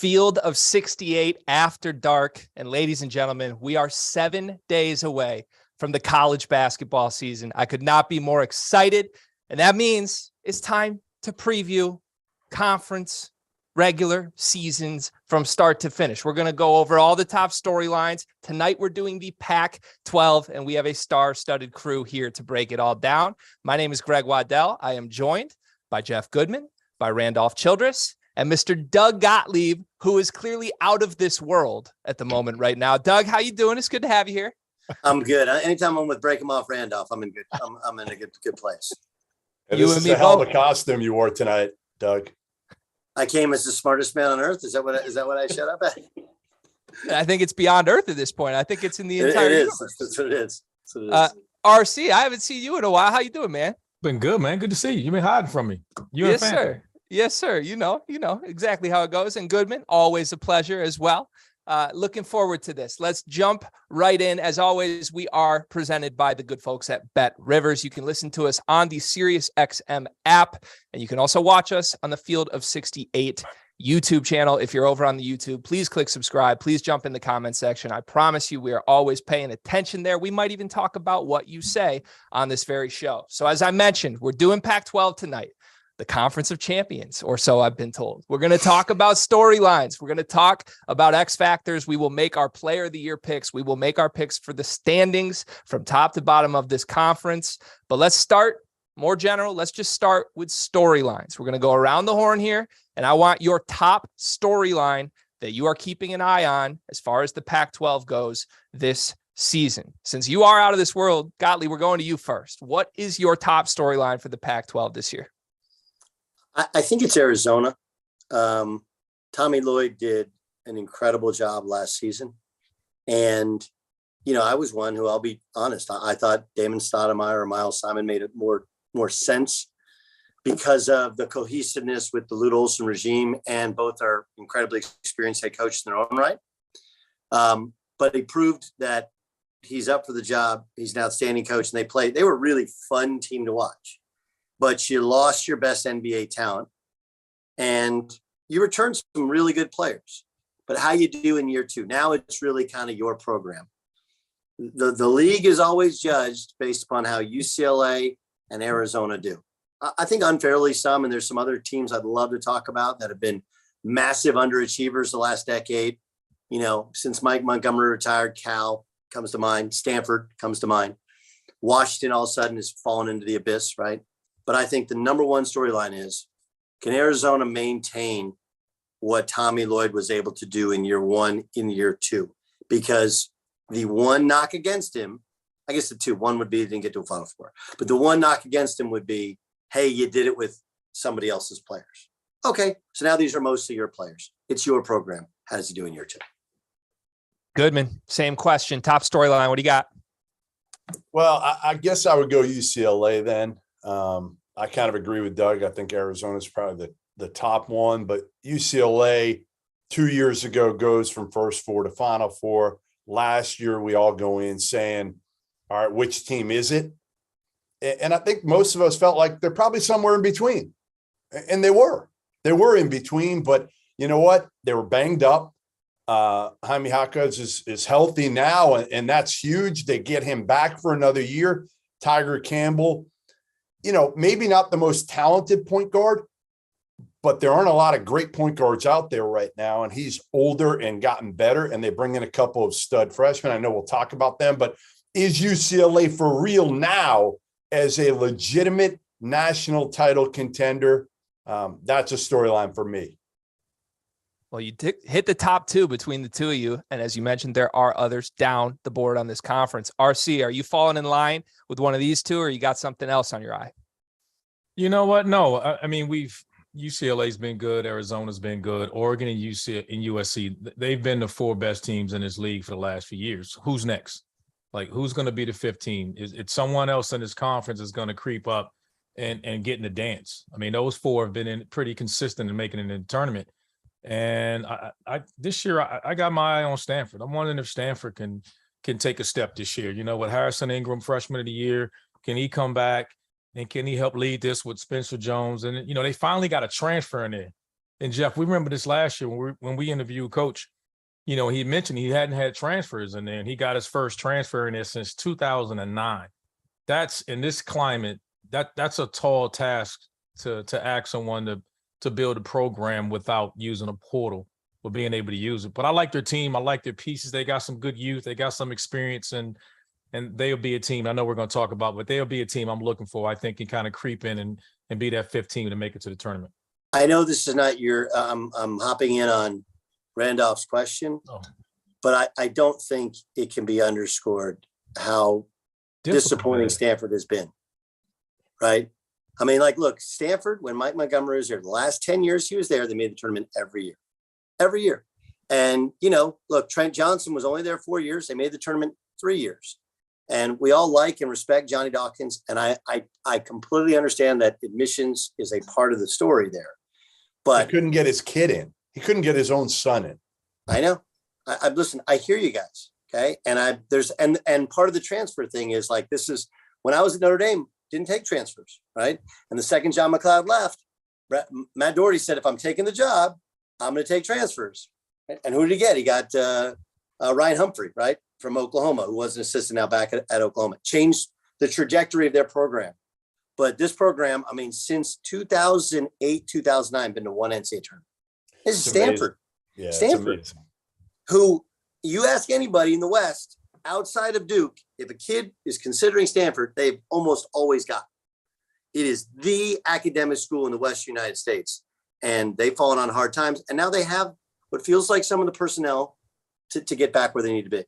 Field of 68 after dark. And ladies and gentlemen, we are 7 days away from the college basketball season. I could not be more excited. And that means it's time to preview conference regular seasons from start to finish. We're going to go over all the top storylines. Tonight, we're doing the Pac-12, and we have a star-studded crew here to break it all down. My name is Greg Waddell. I am joined by Jeff Goodman, by Randolph Childress, and Mr. Doug Gottlieb, who is clearly out of this world at the moment right now. Doug, how you doing? It's good to have you here. I'm good. Anytime I'm with Break 'em Off Randolph, I'm in good. I'm in a good place. And this is a hell of a costume you wore tonight, Doug. I came as the smartest man on earth. Is that what I showed up at? I think it's beyond earth at this point. I think it's in the entire universe. That's what it is. RC, I haven't seen you in a while. How you doing, man? Been good, man. Good to see you. You've been hiding from me. Yes, sir. Yes, sir. You know exactly how it goes. And Goodman, always a pleasure as well. Looking forward to this. Let's jump right in. As always, we are presented by the good folks at Bet Rivers. You can listen to us on the SiriusXM app, and you can also watch us on the Field of 68 YouTube channel. If you're over on the YouTube, please click subscribe. Please jump in the comment section. I promise you, we are always paying attention there. We might even talk about what you say on this very show. So as I mentioned, we're doing Pac-12 tonight. The Conference of Champions, or so I've been told. We're going to talk about storylines. We're going to talk about X factors. We will make our player of the year picks. We will make our picks for the standings from top to bottom of this conference. But let's start more general. Let's just start with storylines. We're going to go around the horn here, and I want your top storyline that you are keeping an eye on as far as the Pac-12 goes this season. Since you are out of this world, Gottlieb, we're going to you first. What is your top storyline for the Pac-12 this year? I think it's Arizona. Tommy Lloyd did an incredible job last season. And, I was one who, I'll be honest, I thought Damon Stoudemire or Miles Simon made it more sense because of the cohesiveness with the Lute Olson regime, and both are incredibly experienced head coaches in their own right. But he proved that he's up for the job. He's an outstanding coach, and they were a really fun team to watch. But you lost your best NBA talent, and you returned some really good players. But how you do in year two, now it's really kind of your program. The league is always judged based upon how UCLA and Arizona do. I think unfairly some, and there's some other teams I'd love to talk about that have been massive underachievers the last decade. Since Mike Montgomery retired, Cal comes to mind, Stanford comes to mind. Washington all of a sudden has fallen into the abyss, right? But I think the number one storyline is, can Arizona maintain what Tommy Lloyd was able to do in year one, in year two? Because the one knock against him, I guess the two, one would be he didn't get to a Final Four. But the one knock against him would be, hey, you did it with somebody else's players. Okay, so now these are mostly your players. It's your program. How does he do in year two? Goodman, same question. Top storyline, what do you got? Well, I guess I would go UCLA then. I kind of agree with Doug. I think Arizona is probably the top one, but UCLA 2 years ago goes from first four to Final Four. Last year, we all go in saying, all right, which team is it? And I think most of us felt like they're probably somewhere in between. And they were in between, but you know what? They were banged up. Jaime Jaquez is healthy now, and that's huge. They get him back for another year. Tiger Campbell, maybe not the most talented point guard, but there aren't a lot of great point guards out there right now. And he's older and gotten better. And they bring in a couple of stud freshmen. I know we'll talk about them, but is UCLA for real now as a legitimate national title contender? That's a storyline for me. Well, you hit the top two between the two of you. And as you mentioned, there are others down the board on this conference. RC, are you falling in line with one of these two, or you got something else on your eye? You know what? No, I mean, UCLA's been good. Arizona's been good. Oregon and USC, they've been the four best teams in this league for the last few years. Who's next? Like, who's going to be the fifth team? It's someone else in this conference is going to creep up and get in the dance. I mean, those four have been pretty consistent in making it in the tournament. And this year, I got my eye on Stanford. I'm wondering if Stanford can take a step this year. With Harrison Ingram, freshman of the year, can he come back and can he help lead this with Spencer Jones? And, they finally got a transfer in there And Jeff, we remember this last year when we interviewed Coach. You know, he mentioned he hadn't had transfers in there, and he got his first transfer in there since 2009. That's in this climate, that's a tall task to ask someone to build a program without using a portal or being able to use it. But I like their team. I like their pieces. They got some good youth. They got some experience, and they'll be a team I know we're going to talk about, but they'll be a team I'm looking for, I think, can kind of creep in and be that 15 to make it to the tournament. I know this is not your, I'm hopping in on Randolph's question, but I don't think it can be underscored how disappointing Stanford has been, right? I mean, like, look, Stanford, when Mike Montgomery was there, the last 10 years he was there, they made the tournament every year. And, you know, look, Trent Johnson was only there 4 years. They made the tournament 3 years. And we all like and respect Johnny Dawkins. And I completely understand that admissions is a part of the story there. But he couldn't get his kid in. He couldn't get his own son in. I know. I listen, I hear you guys. Okay. And part of the transfer thing is like, this is when I was at Notre Dame, didn't take transfers. Right. And the second John McLeod left, Matt Doherty said, if I'm taking the job, I'm going to take transfers. And who did he get? He got Ryan Humphrey, right, from Oklahoma, who was an assistant now back at Oklahoma. Changed the trajectory of their program. But this program, I mean, since 2008, 2009, been to one NCAA tournament. This is Stanford. Yeah, Stanford, who you ask anybody in the West outside of Duke, if a kid is considering Stanford, they've almost always got it. It is the academic school in the Western United States. And they've fallen on hard times. And now they have what feels like some of the personnel to get back where they need to be.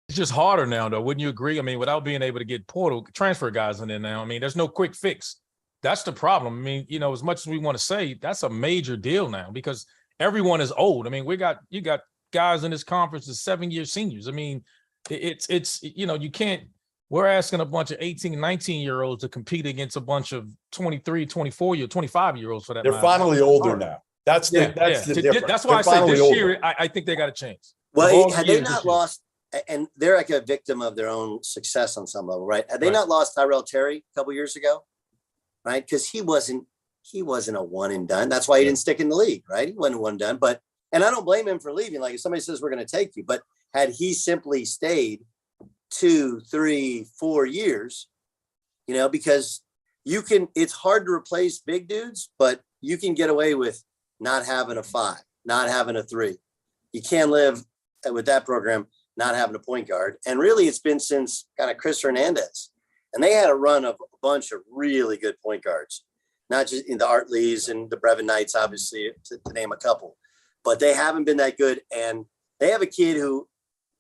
It's just harder now, though. Wouldn't you agree? I mean, without being able to get portal transfer guys in there now, I mean, there's no quick fix. That's the problem. I mean, you know, as much as we want to say, that's a major deal now because everyone is old. I mean, you got guys in this conference as 7-year seniors. I mean, it's you know, you can't. We're asking a bunch of 18 and 19-year-olds to compete against a bunch of 23, 24-year, 25-year-olds for that. They're finally older now. That's the difference. That's why I say this year, I think they got a chance. Well, had they not lost, and they're like a victim of their own success on some level, right? Had they not lost Tyrell Terry a couple years ago, right? Because he wasn't a one and done. That's why he didn't stick in the league, right? He wasn't one done. And I don't blame him for leaving. Like if somebody says we're going to take you, but had he simply stayed 2, 3, 4 years, you know, because it's hard to replace big dudes, but you can get away with not having a 5, not having a 3. You can't live with that program not having a point guard. And really it's been since kind of Chris Hernandez. And they had a run of a bunch of really good point guards, not just in the Art Lees and the Brevin Knights, obviously, to name a couple. But they haven't been that good. And they have a kid who,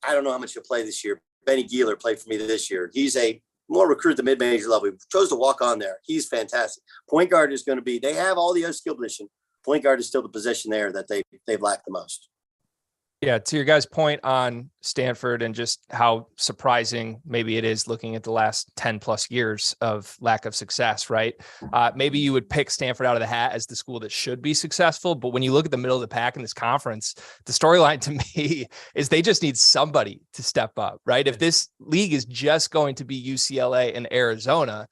I don't know how much he'll play this year. Benny Geeler played for me this year. He's a more recruit at the mid-major level. He chose to walk on there. He's fantastic. Point guard is going to be, they have all the other skill position. Point guard is still the position there that they've lacked the most. Yeah, to your guys' point on Stanford and just how surprising maybe it is looking at the last 10 plus years of lack of success, right? Maybe you would pick Stanford out of the hat as the school that should be successful. But when you look at the middle of the pack in this conference, the storyline to me is they just need somebody to step up, right? If this league is just going to be UCLA and Arizona,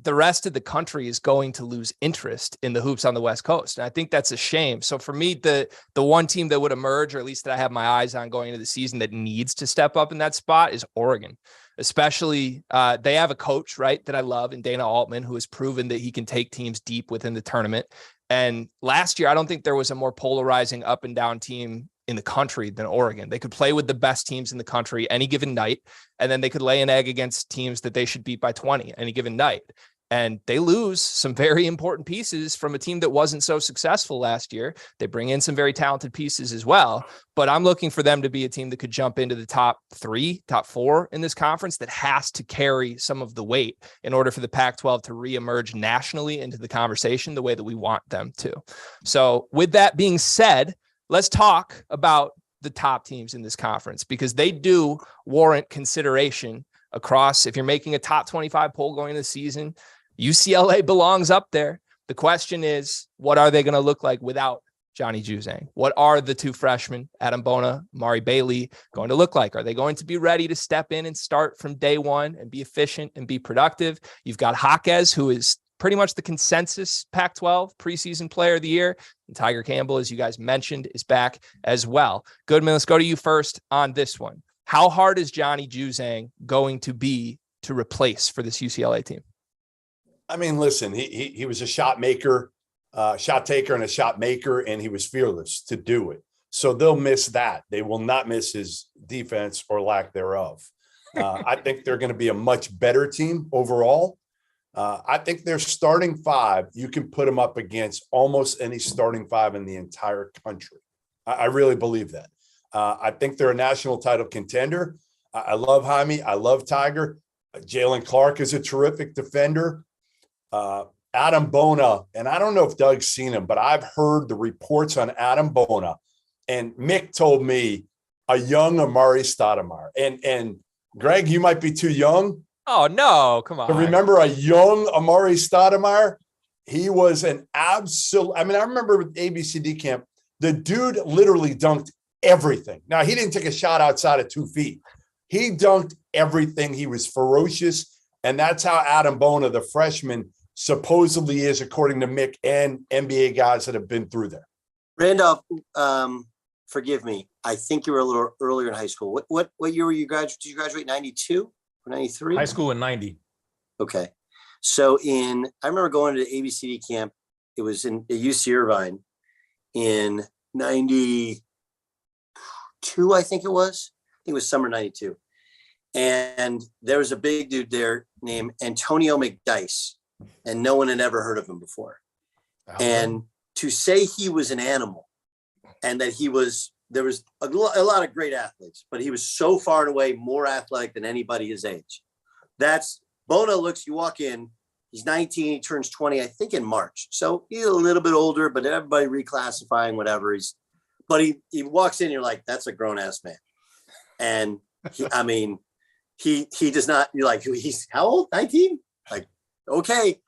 the rest of the country is going to lose interest in the hoops on the West Coast. And I think that's a shame. So for me, the one team that would emerge, or at least that I have my eyes on going into the season that needs to step up in that spot is Oregon. Especially they have a coach, right, that I love in Dana Altman, who has proven that he can take teams deep within the tournament. And last year, I don't think there was a more polarizing up and down team in the country than Oregon. They could play with the best teams in the country any given night, and then they could lay an egg against teams that they should beat by 20 any given night. And they lose some very important pieces from a team that wasn't so successful last year. They bring in some very talented pieces as well, but I'm looking for them to be a team that could jump into the top 3, top 4 in this conference that has to carry some of the weight in order for the Pac-12 to reemerge nationally into the conversation the way that we want them to. So with that being said, let's talk about the top teams in this conference because they do warrant consideration across. If you're making a top 25 poll going into the season, UCLA belongs up there. The question is, what are they going to look like without Johnny Juzang? What are the 2 freshmen, Adam Bona, Mari Bailey, going to look like? Are they going to be ready to step in and start from day one and be efficient and be productive? You've got Jaquez, who is pretty much the consensus Pac-12 preseason player of the year. And Tiger Campbell, as you guys mentioned, is back as well. Goodman, let's go to you first on this one. How hard is Johnny Juzang going to be to replace for this UCLA team? I mean, listen, he was a shot maker, shot taker and a shot maker, and he was fearless to do it. So they'll miss that. They will not miss his defense or lack thereof. I think they're going to be a much better team overall. I think their starting five, you can put them up against almost any starting five in the entire country. I really believe that. I think they're a national title contender. I love Jaime. I love Tiger. Jalen Clark is a terrific defender. Adam Bona, and I don't know if Doug's seen him, but I've heard the reports on Adam Bona, and Mick told me a young Amari Stoudemire. And Greg, you might be too young. Oh, no, come on. To remember a young Amari Stoudemire? He was an absolute, I mean, I remember with ABCD camp, the dude literally dunked everything. Now, he didn't take a shot outside of 2 feet. He dunked everything. He was ferocious. And that's how Adam Bona, the freshman, supposedly is, according to Mick and NBA guys that have been through there. Randolph, forgive me. I think you were a little earlier in high school. What year were you graduate? Did you graduate 92 or 93? High school in 90. Okay. So I remember going to ABCD camp. It was in UC Irvine in 92, I think it was. I think it was summer 92. And there was a big dude there named Antonio McDice, and no one had ever heard of him before. Oh. And to say he was an animal and that there was a lot of great athletes, but he was so far and away more athletic than anybody his age. Bona looks, you walk in, he's 19, he turns 20, I think in March. So he's a little bit older, but everybody reclassifying, whatever. He walks in, you're like, that's a grown ass man. And he does not, you're like, he's how old? 19? Like, okay.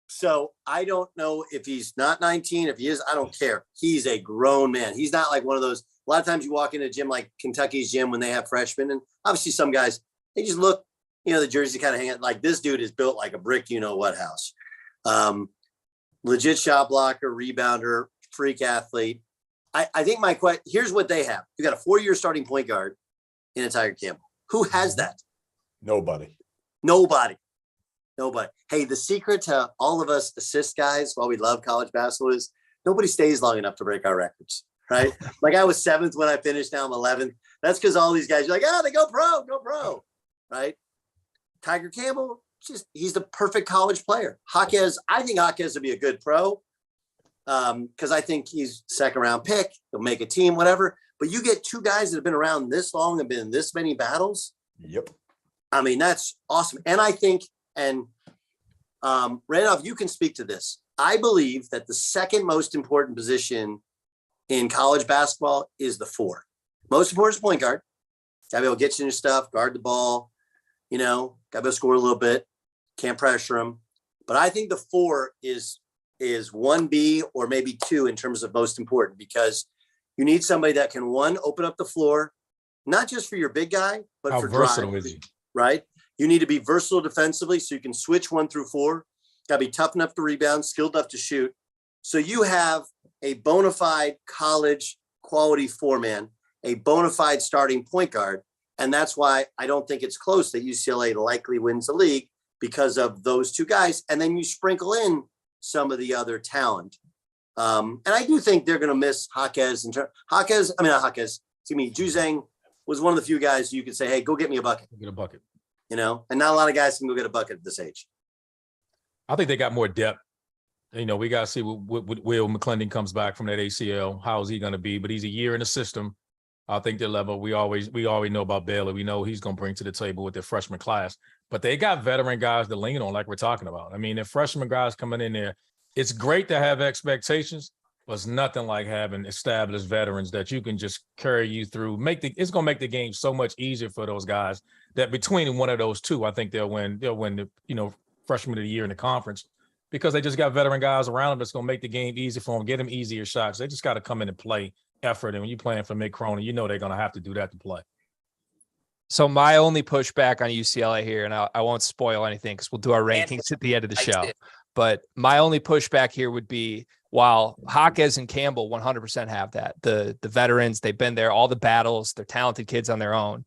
So I don't know if he's not 19, if he is, I don't care. He's a grown man. He's not like one of those, a lot of times you walk into a gym like Kentucky's gym when they have freshmen, and obviously some guys, they just look, the jerseys kind of hang out. Like this dude is built like a brick, what house. Legit shot blocker, rebounder, freak athlete. I think here's what they have. You got a 4-year starting point guard in a Tiger Campbell. Who has that? Nobody. Hey, the secret to all of us assist guys, while we love college basketball, is nobody stays long enough to break our records, right? Like I was 7th when I finished, now I'm 11th. That's because all these guys are like, they go pro, right? Tiger Campbell, he's the perfect college player. Jaquez, I think Jaquez would be a good pro because I think he's second round pick. He'll make a team, whatever. But you get two guys that have been around this long and been in this many battles. Yep. I mean, that's awesome. And I think, Randolph, you can speak to this. I believe that the second most important position in college basketball is the 4. Most important is point guard. Got to be able to get you in your stuff, guard the ball, got to be able to score a little bit, can't pressure them. But I think the 4 is 1B or maybe 2 in terms of most important, because you need somebody that can, 1, open up the floor, not just for your big guy, but for versatile is he? Right? You need to be versatile defensively so you can switch 1 through 4. Got to be tough enough to rebound, skilled enough to shoot. So you have a bona fide college quality 4-man, a bona fide starting point guard. And that's why I don't think it's close that UCLA likely wins the league, because of those 2 guys. And then you sprinkle in some of the other talent. And I do think they're going to miss Jaquez. Juzang was one of the few guys you could say, hey, go get me a bucket. Get a bucket. And not a lot of guys can go get a bucket at this age. I think they got more depth. We got to see what Will McClendon comes back from that ACL. How is he going to be? But he's a year in the system. I think their level, we already know about Baylor. We know he's going to bring to the table with their freshman class. But they got veteran guys to lean on, like we're talking about. I mean, if freshman guys coming in there, it's great to have expectations, but it's nothing like having established veterans that you can just carry you through. It's going to make the game so much easier for those guys that between one of those 2, I think they'll win the freshman of the year in the conference, because they just got veteran guys around them that's going to make the game easy for them, get them easier shots. They just got to come in and play effort. And when you're playing for Mick Cronin, they're going to have to do that to play. So my only pushback on UCLA here, and I won't spoil anything because we'll do our rankings at the end of the show. But my only pushback here would be, while Jaquez and Campbell 100% have that, the veterans, they've been there, all the battles, they're talented kids on their own.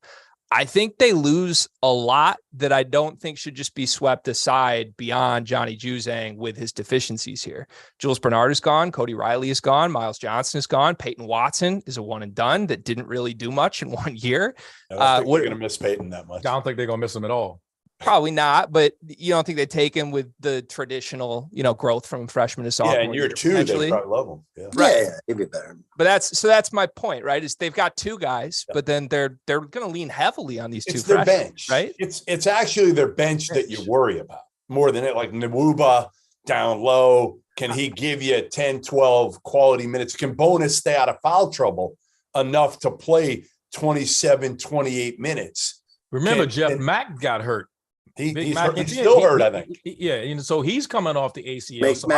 I think they lose a lot that I don't think should just be swept aside beyond Johnny Juzang with his deficiencies here. Jules Bernard is gone. Cody Riley is gone. Miles Johnson is gone. Peyton Watson is a one and done that didn't really do much in 1 year. I don't think they're going to miss Peyton that much. I don't think they're going to miss him at all. Probably not, but you don't think they take him with the traditional, growth from freshman to sophomore. Yeah, in year two, they probably love him. Yeah. Right. Yeah, he'd be better. But that's my point, right? Is they've got two guys, but then they're going to lean heavily on these two their freshmen, bench, right? It's actually their bench that you worry about more than it. Like Nwuba down low, can he give you 10, 12 quality minutes? Can Bonus stay out of foul trouble enough to play 27, 28 minutes? Remember, Jeff Mack got hurt. He's still hurt, I think. Yeah, so he's coming off the ACL. So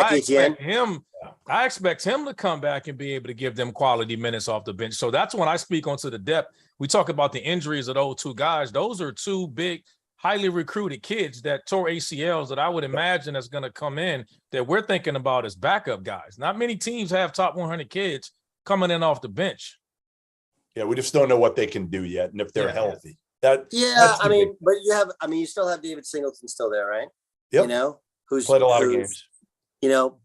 I expect him to come back and be able to give them quality minutes off the bench. So that's when I speak onto the depth. We talk about the injuries of those two guys. Those are two big, highly recruited kids that tore ACLs that I would imagine is going to come in that we're thinking about as backup guys. Not many teams have top 100 kids coming in off the bench. Yeah, we just don't know what they can do yet and if they're healthy. But you still have David Singleton still there, right? Yep. Who's played a lot of games.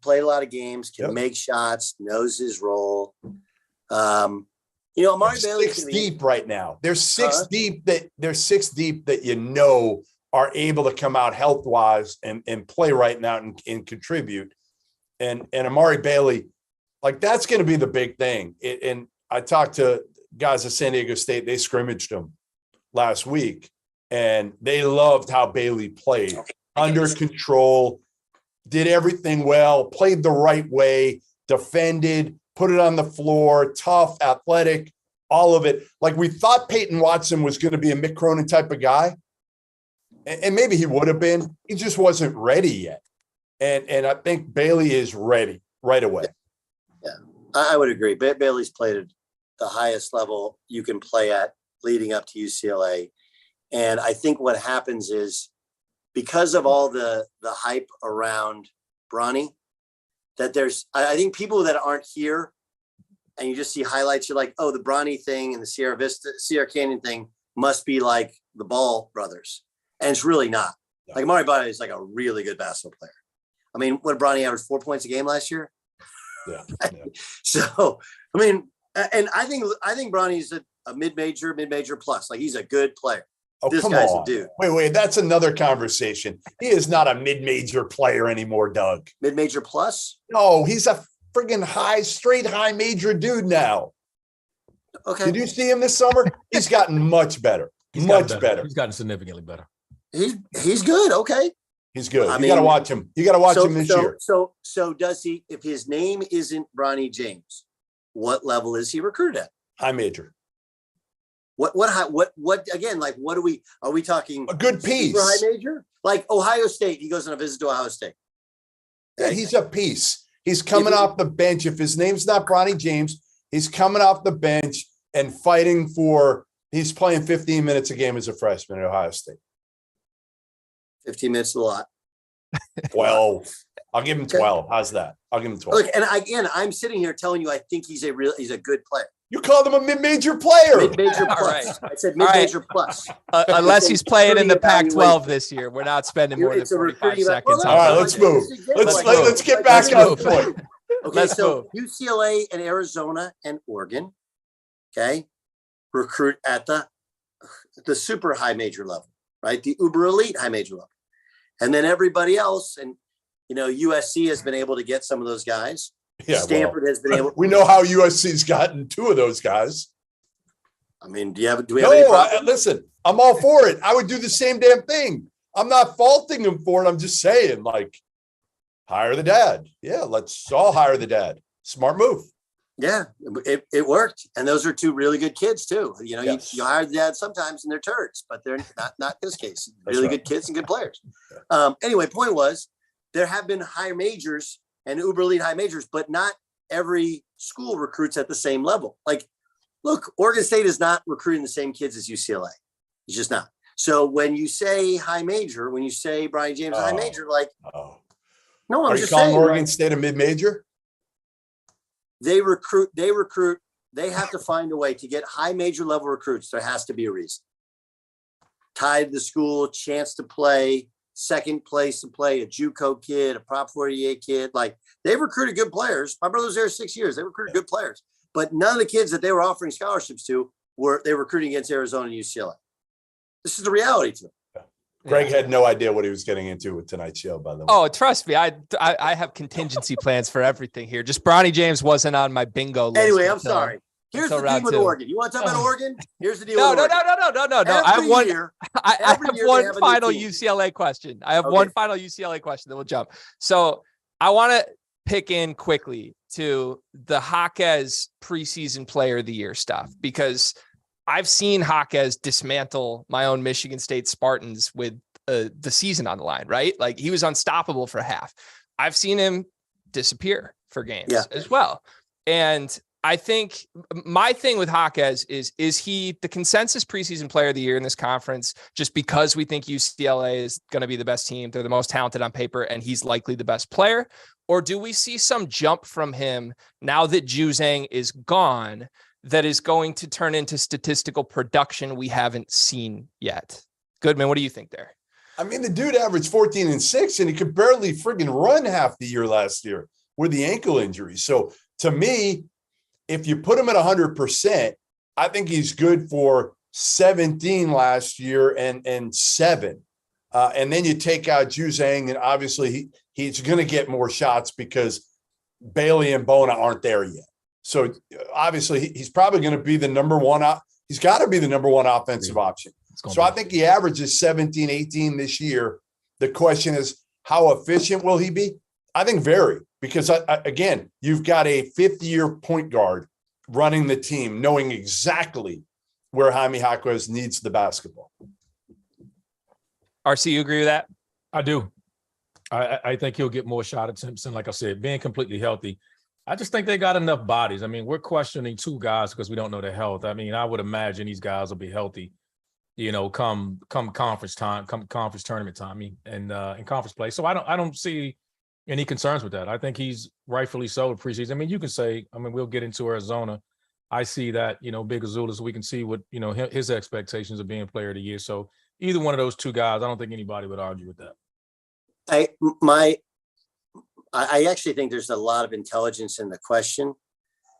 Played a lot of games, can make shots, knows his role. Amari Bailey six deep right now. They're six deep that are able to come out health wise and play right now and contribute. And Amari Bailey, like that's going to be the big thing. And I talked to guys at San Diego State. They scrimmaged him last week, and they loved how Bailey played. Under control, did everything well, played the right way, defended, put it on the floor, tough, athletic, all of it. Like we thought Peyton Watson was going to be a Mick Cronin type of guy, and maybe he would have been. He just wasn't ready yet. And I think Bailey is ready right away. Yeah, I would agree. Bailey's played at the highest level you can play at leading up to UCLA. And I think what happens is because of all the hype around Bronny, that I think people that aren't here and you just see highlights, you're like, oh, the Bronny thing and the Sierra Canyon thing must be like the Ball brothers. And it's really not. Yeah. Like Amari Bailey is like a really good basketball player. I mean, what Bronny averaged 4 points a game last year? Yeah. So, I mean, and I think Bronny's a mid-major plus. Like he's a good player. Oh, this come guy's on. a dude. Wait, that's another conversation. He is not a mid-major player anymore, Doug. Mid-major plus? No, he's a friggin' straight high major dude now. Okay. Did you see him this summer? He's gotten much better. Much better. He's gotten significantly better. He's good. Okay. He's good. You got to watch him. You got to watch him this year. So does he, if his name isn't Bronny James, what level is he recruited at? High major. What again, like what are we talking a good piece? High major? Like Ohio State, he goes on a visit to Ohio State. Yeah, he's a piece. He's coming off the bench. If his name's not Bronny James, he's coming off the bench and fighting he's playing 15 minutes a game as a freshman at Ohio State. 15 minutes is a lot. 12. I'll give him 12. How's that? I'll give him 12. Look, and again, I'm sitting here telling you I think he's a good player. You called him a mid-major player. Mid-major plus. Right. I said mid-major plus. Unless he's playing in the Pac-12 this year. We're not spending more than 45 seconds. All right, let's move. Let's get back on the point. Okay, so UCLA and Arizona and Oregon, okay, recruit at the super high major level, right? The uber elite high major level. And then everybody else, and USC has been able to get some of those guys. Yeah, Stanford has been able. We know how USC's gotten two of those guys. I mean, do we have any problem? Listen, I'm all for it. I would do the same damn thing. I'm not faulting him for it. I'm just saying, like, hire the dad. Yeah, let's all hire the dad. Smart move. Yeah, it worked. And those are two really good kids, too. Yes. You hire the dad sometimes and they're turds, but they're not in this case. Really good kids and good players. Yeah. Anyway, point was, there have been high majors and uber elite high majors, but not every school recruits at the same level. Like, look, Oregon State is not recruiting the same kids as UCLA. He's just not. So when you say high major, when you say Brian James high major, like, no, I'm Are just you calling saying, Oregon like, State a mid-major? they recruit. They have to find a way to get high major level recruits. There has to be a reason. Tied to the school, chance to play, second place to play, a JUCO kid, a Prop 48 kid. Like, they've recruited good players. My brother was there 6 years. They recruited good players. But none of the kids that they were offering scholarships to were recruiting against Arizona and UCLA. This is the reality to them. Greg had no idea what he was getting into with tonight's show, by the way. Oh, trust me, I have contingency plans for everything here. Just Bronny James wasn't on my bingo list. Anyway, I'm sorry. Here's the deal with Oregon. You want to talk about Oregon? Here's the deal. No. No. I have one. I have one final UCLA question. I have one final UCLA question. Then we'll jump. So I want to pick in quickly to the Jaquez preseason player of the year stuff, because I've seen Jaquez dismantle my own Michigan State Spartans with the season on the line, right? Like, he was unstoppable for half. I've seen him disappear for games as well. And I think my thing with Jaquez is he the consensus preseason player of the year in this conference just because we think UCLA is going to be the best team? They're the most talented on paper, and he's likely the best player. Or do we see some jump from him now that Juzang is gone that is going to turn into statistical production we haven't seen yet? Goodman, what do you think there? I mean, the dude averaged 14 and 6, and he could barely friggin' run half the year last year with the ankle injury. So to me, if you put him at 100%, I think he's good for 17 last year and 7. And then you take out Juzang, and obviously he's going to get more shots because Bailey and Bona aren't there yet. So obviously he's probably going to be the number one. He's got to be the number one offensive option. So I think he averages 17, 18 this year. The question is, how efficient will he be? I think very, because again, you've got a 5th-year point guard running the team, knowing exactly where Jaime Jaquez needs the basketball. RC, you agree with that? I do. I think he'll get more shot attempts. And like I said, being completely healthy, I just think they got enough bodies. I mean, we're questioning 2 guys because we don't know their health. I mean, I would imagine these guys will be healthy, come conference time, come conference tournament time, and in conference play. So I don't see any concerns with that. I think he's rightfully so in preseason. I mean, you can say, we'll get into Arizona. I see that, Big Azulis, we can see what, his expectations of being player of the year. So either one of those 2 guys, I don't think anybody would argue with that. I actually think there's a lot of intelligence in the question,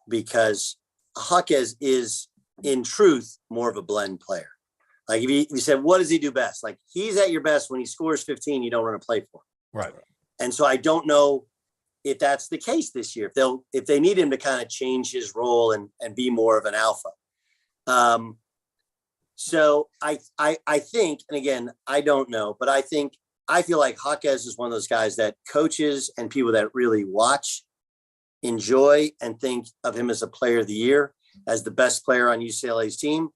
because Jaquez is, in truth, more of a blend player. Like, if you said, what does he do best? Like, he's at your best when he scores 15, you don't run a play for him. Right. And so I don't know if that's the case this year, if they need him to kind of change his role and be more of an alpha. So I think, and again, I don't know, but I feel like Jaquez is one of those guys that coaches and people that really watch, enjoy, and think of him as a player of the year, as the best player on UCLA's team.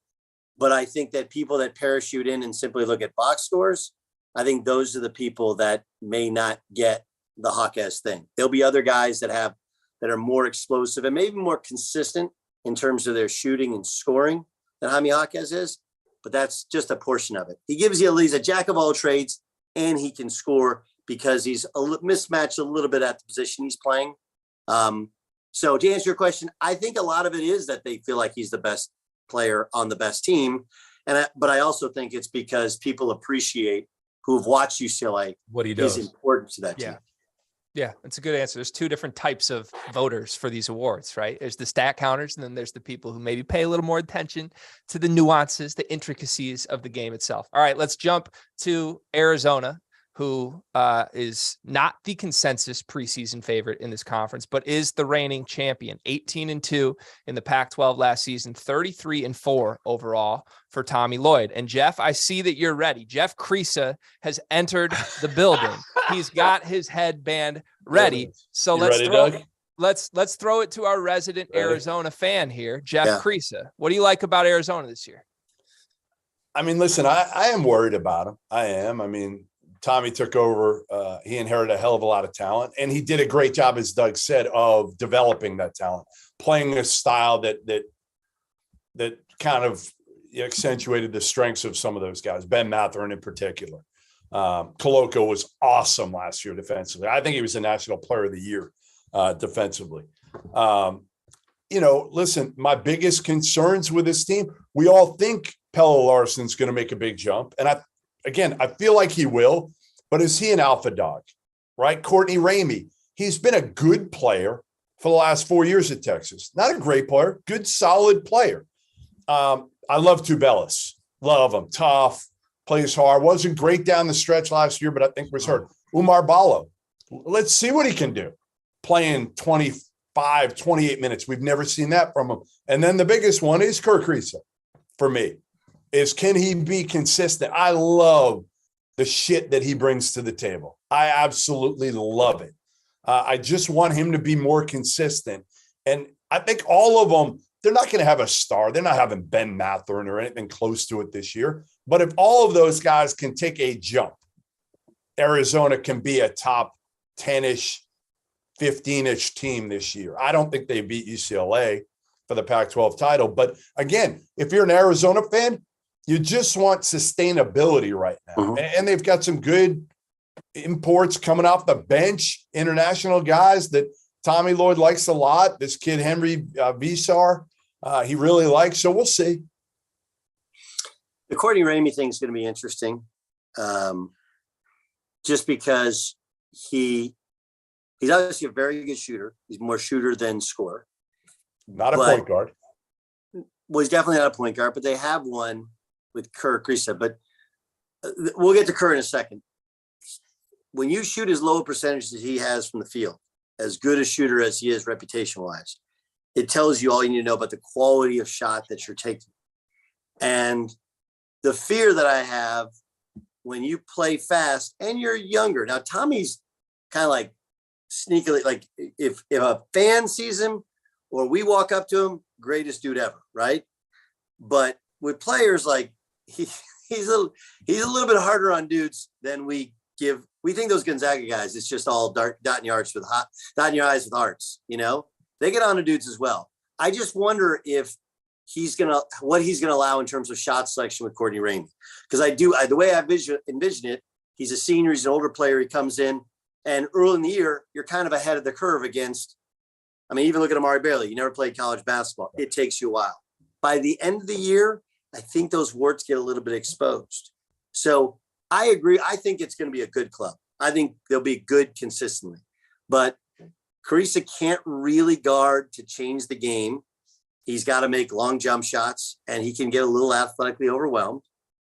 But I think that people that parachute in and simply look at box scores, I think those are the people that may not get the Jaquez thing. There'll be other guys that are more explosive and maybe more consistent in terms of their shooting and scoring than Jaime Jaquez is, but that's just a portion of it. He's a jack of all trades, and he can score because he's mismatched a little bit at the position he's playing. So to answer your question, I think a lot of it is that they feel like he's the best player on the best team. But I also think it's because people appreciate, who have watched UCLA, what he does, is important to that team. Yeah, that's a good answer. There's 2 different types of voters for these awards, right? There's the stat counters, and then there's the people who maybe pay a little more attention to the nuances, the intricacies of the game itself. All right, let's jump to Arizona, who is not the consensus preseason favorite in this conference, but is the reigning champion. 18-2 in the Pac-12 last season, 33-4 overall for Tommy Lloyd. And Jeff, I see that you're ready. Jeff Creasa has entered the building. He's got his headband ready. So let's throw it to our resident Arizona fan here, Jeff Creasa. What do you like about Arizona this year? I mean, listen, I am worried about him. I am. I mean, Tommy took over. He inherited a hell of a lot of talent, and he did a great job, as Doug said, of developing that talent, playing a style that kind of, accentuated the strengths of some of those guys, Ben Matherin in particular. Koloko was awesome last year defensively. I think he was the National Player of the Year defensively. Listen, my biggest concerns with this team, we all think Pelle Larsson's going to make a big jump. And I feel like he will, but is he an alpha dog, right? Courtney Ramey, he's been a good player for the last 4 years at Texas. Not a great player, good, solid player. I love Tubelis. Love him. Tough, plays hard. Wasn't great down the stretch last year, but I think was hurt. Umar Ballo. Let's see what he can do. Playing 25, 28 minutes. We've never seen that from him. And then the biggest one is Kirk Risa for me. Can he be consistent? I love the shit that he brings to the table. I absolutely love it. I just want him to be more consistent. And I think all of them, they're not going to have a star. They're not having Ben Matherin or anything close to it this year. But if all of those guys can take a jump, Arizona can be a top 10-ish, 15-ish team this year. I don't think they beat UCLA for the Pac-12 title. But again, if you're an Arizona fan, you just want sustainability right now. Mm-hmm. And they've got some good imports coming off the bench, international guys that Tommy Lloyd likes a lot. This kid, Henry Visar, he really likes. So we'll see. The Courtney Ramey thing is going to be interesting, just because he's obviously a very good shooter. He's more shooter than scorer. Not a point guard. Well, he's definitely not a point guard, but they have one with Kirk Risa. But we'll get to Kerr in a second. When you shoot as low a percentage as he has from the field, as good a shooter as he is reputation-wise, it tells you all you need to know about the quality of shot that you're taking. And the fear that I have when you play fast and you're younger. Now, Tommy's kind of like sneakily, like if a fan sees him or we walk up to him, greatest dude ever, right? But with players, like he's a little bit harder on dudes than we give. We think those Gonzaga guys, it's just all dotting your eyes with hearts, they get on to dudes as well. I just wonder if what he's gonna allow in terms of shot selection with Courtney Ramey, because the way I envision it, he's a senior, he's an older player, he comes in, and early in the year you're kind of ahead of the curve against. I mean, even look at Amari Bailey. You never played college basketball. It takes you a while. By the end of the year, I think those warts get a little bit exposed. So I agree. I think it's going to be a good club. I think they'll be good consistently. But Carissa can't really guard to change the game. He's got to make long jump shots, and he can get a little athletically overwhelmed.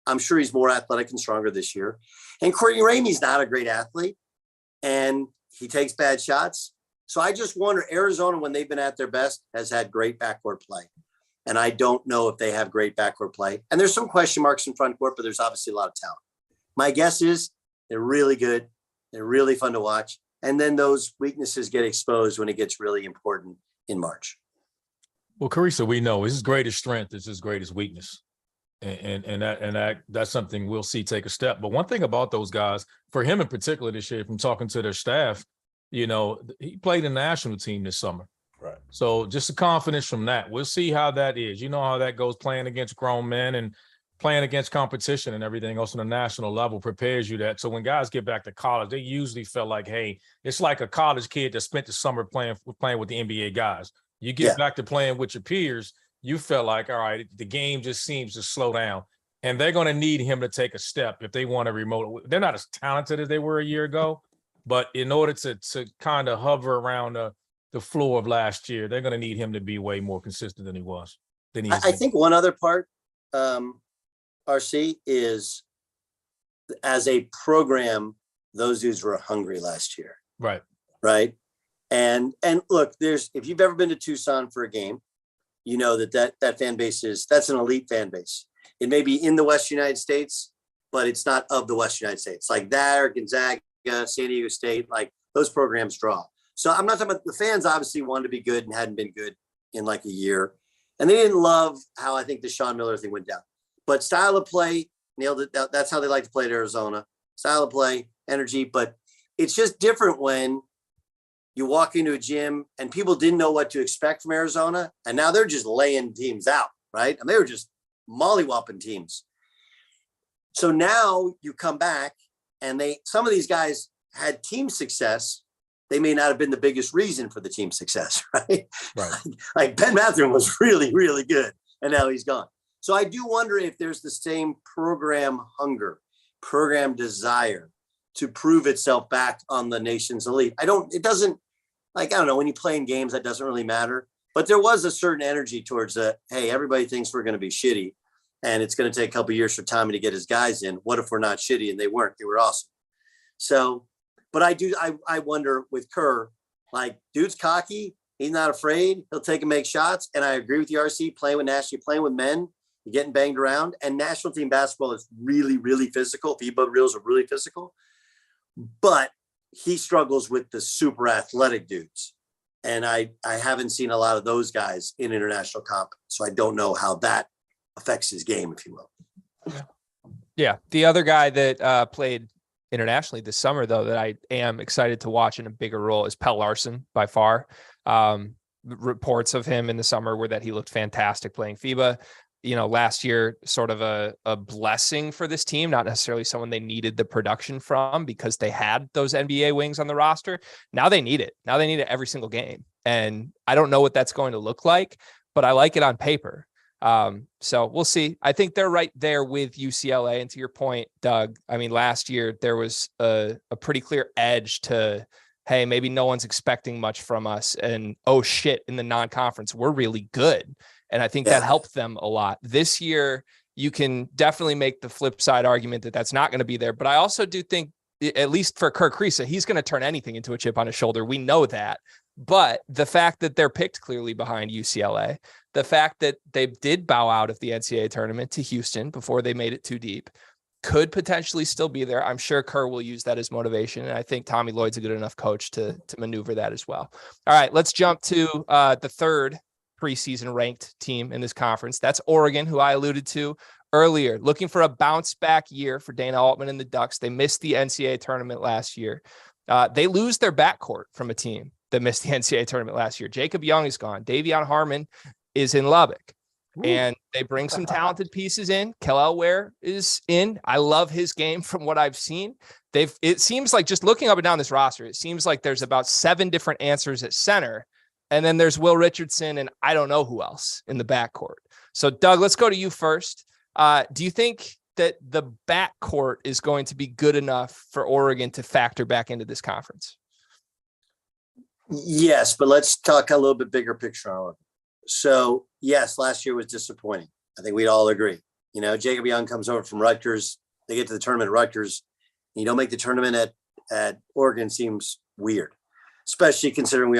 I'm sure he's more athletic and stronger this year. And Courtney Ramey's not a great athlete, and he takes bad shots. So I just wonder, Arizona, when they've been at their best, has had great backcourt play. And I don't know if they have great backcourt play. And there's some question marks in front court, but there's obviously a lot of talent. My guess is they're really good. They're really fun to watch. And then those weaknesses get exposed when it gets really important in March. Well, Carissa, we know his greatest strength is his greatest weakness. And that's something we'll see take a step. But one thing about those guys, for him in particular this year, from talking to their staff, he played in the national team this summer. Right. So just the confidence from that. We'll see how that is. You know how that goes, playing against grown men and playing against competition and everything else on a national level prepares you that. So when guys get back to college, they usually feel like, hey, it's like a college kid that spent the summer playing with the NBA guys. You get back to playing with your peers, you feel like, all right, the game just seems to slow down. And they're going to need him to take a step if they want to remote. They're not as talented as they were a year ago, but in order to kind of hover around the floor of last year, they're going to need him to be way more consistent than he was. I think one other part, RC, is as a program, those dudes were hungry last year. Right. Right. And look, if you've ever been to Tucson for a game, you know that fan base that's an elite fan base. It may be in the West United States, but it's not of the West United States. Like that or Gonzaga, San Diego State, like those programs draw. So I'm not talking about the fans obviously wanted to be good and hadn't been good in like a year. And they didn't love how I think the Sean Miller thing went down. But style of play, nailed it. That's how they like to play at Arizona. Style of play, energy. But it's just different when you walk into a gym and people didn't know what to expect from Arizona. And now they're just laying teams out, right? And they were just mollywhopping teams. So now you come back and some of these guys had team success. They may not have been the biggest reason for the team success, right? Right. Like Ben Mathurin was really, really good, and now he's gone. So I do wonder if there's the same program hunger, program desire to prove itself back on the nation's elite. I don't know, when you play in games, that doesn't really matter. But there was a certain energy towards hey, everybody thinks we're going to be shitty, and it's going to take a couple of years for Tommy to get his guys in. What if we're not shitty? And they weren't. They were awesome. So, but I wonder with Kerr, like, dude's cocky. He's not afraid. He'll take and make shots. And I agree with you, RC, playing with Nash, you're playing with men, you're getting banged around. And national team basketball is really, really physical. FIBA reels are really physical. But he struggles with the super athletic dudes. And I haven't seen a lot of those guys in international comp. So I don't know how that affects his game, if you will. Yeah. The other guy that played internationally this summer, though, that I am excited to watch in a bigger role is Pelle Larsson by far. Reports of him in the summer were that he looked fantastic playing FIBA. Last year, sort of a blessing for this team, not necessarily someone they needed the production from because they had those NBA wings on the roster. Now they need it. Now they need it every single game. And I don't know what that's going to look like, but I like it on paper. So we'll see. I think they're right there with UCLA. And to your point, Doug, I mean, last year there was a pretty clear edge to, hey, maybe no one's expecting much from us. And oh shit, in the non-conference, we're really good. And I think that helped them a lot. This year, you can definitely make the flip side argument that that's not going to be there. But I also do think, at least for Kirk Kriisa, he's going to turn anything into a chip on his shoulder. We know that. But the fact that they're picked clearly behind UCLA, the fact that they did bow out of the NCAA tournament to Houston before they made it too deep, could potentially still be there. I'm sure Kerr will use that as motivation. And I think Tommy Lloyd's a good enough coach to maneuver that as well. All right, let's jump to the third preseason ranked team in this conference. That's Oregon, who I alluded to earlier, looking for a bounce back year for Dana Altman and the Ducks. They missed the NCAA tournament last year. They lose their backcourt from a team that missed the NCAA tournament last year. Jacob Young is gone. Davion Harmon is in Lubbock. Ooh. And they bring some talented pieces in. Kel'el Ware is in. I love his game from what I've seen. It seems like, just looking up and down this roster, it seems like there's about 7 different answers at center. And then there's Will Richardson and I don't know who else in the backcourt. So Doug, let's go to you first. Do you think that the backcourt is going to be good enough for Oregon to factor back into this conference? Yes, but let's talk a little bit bigger picture on Oregon. So yes, last year was disappointing. I think we'd all agree. Jacob Young comes over from Rutgers. They get to the tournament at Rutgers. And you don't make the tournament at Oregon seems weird, especially considering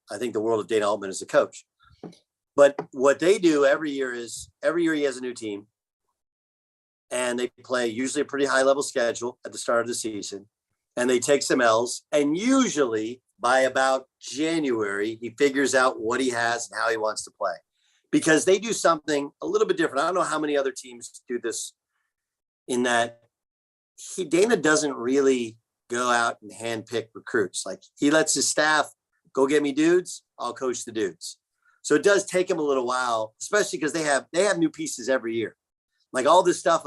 I think the world of Dana Altman as a coach. But what they do every year he has a new team, and they play usually a pretty high level schedule at the start of the season, and they take some L's, and usually by about January, he figures out what he has and how he wants to play, because they do something a little bit different. I don't know how many other teams do this, in that Dana doesn't really go out and handpick recruits. Like, he lets his staff go get me dudes, I'll coach the dudes. So it does take him a little while, especially because they have new pieces every year. Like all this stuff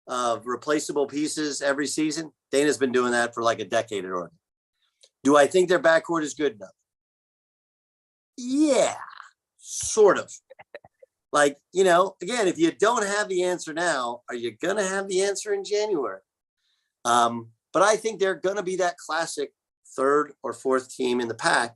of replaceable pieces every season, Dana's been doing that for like a decade at Oregon. Do I think their backcourt is good enough? Yeah, sort of. Like, again, if you don't have the answer now, are you going to have the answer in January? But I think they're going to be that classic 3rd or 4th team in the pack.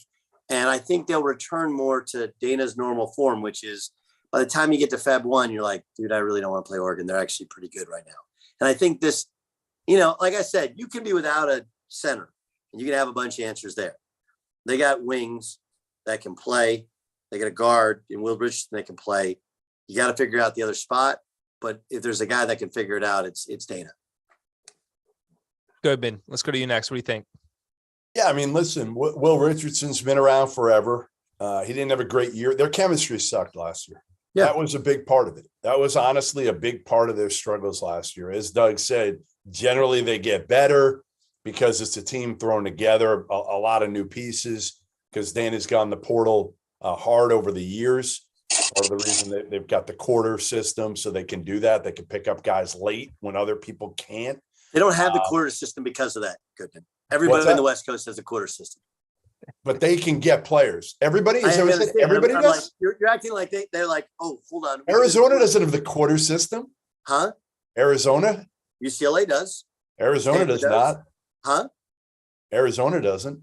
And I think they'll return more to Dana's normal form, which is by the time you get to Feb 1, you're like, dude, I really don't want to play Oregon. They're actually pretty good right now. And I think this, like I said, you can be without a center and you can have a bunch of answers there. They got wings that can play. They got a guard in Will Richardson that can play. You got to figure out the other spot. But if there's a guy that can figure it out, it's Dana. Goodman, let's go to you next. What do you think? Yeah, I mean, listen, Will Richardson's been around forever. He didn't have a great year. Their chemistry sucked last year. Yeah. That was a big part of it. That was honestly a big part of their struggles last year. As Doug said, generally they get better because it's a team thrown together, a lot of new pieces, because Dana's gone the portal hard over the years. Part of the reason they've got the quarter system, so they can do that. They can pick up guys late when other people can't. They don't have the quarter system because of that, Goodman. Everybody in the West Coast has a quarter system. But they can get players. Everybody is that what you said? Everybody does. Like, you're acting like they're like, oh, hold on. Arizona doesn't have the quarter system, huh? Arizona, UCLA does. Arizona does not, huh? Arizona doesn't.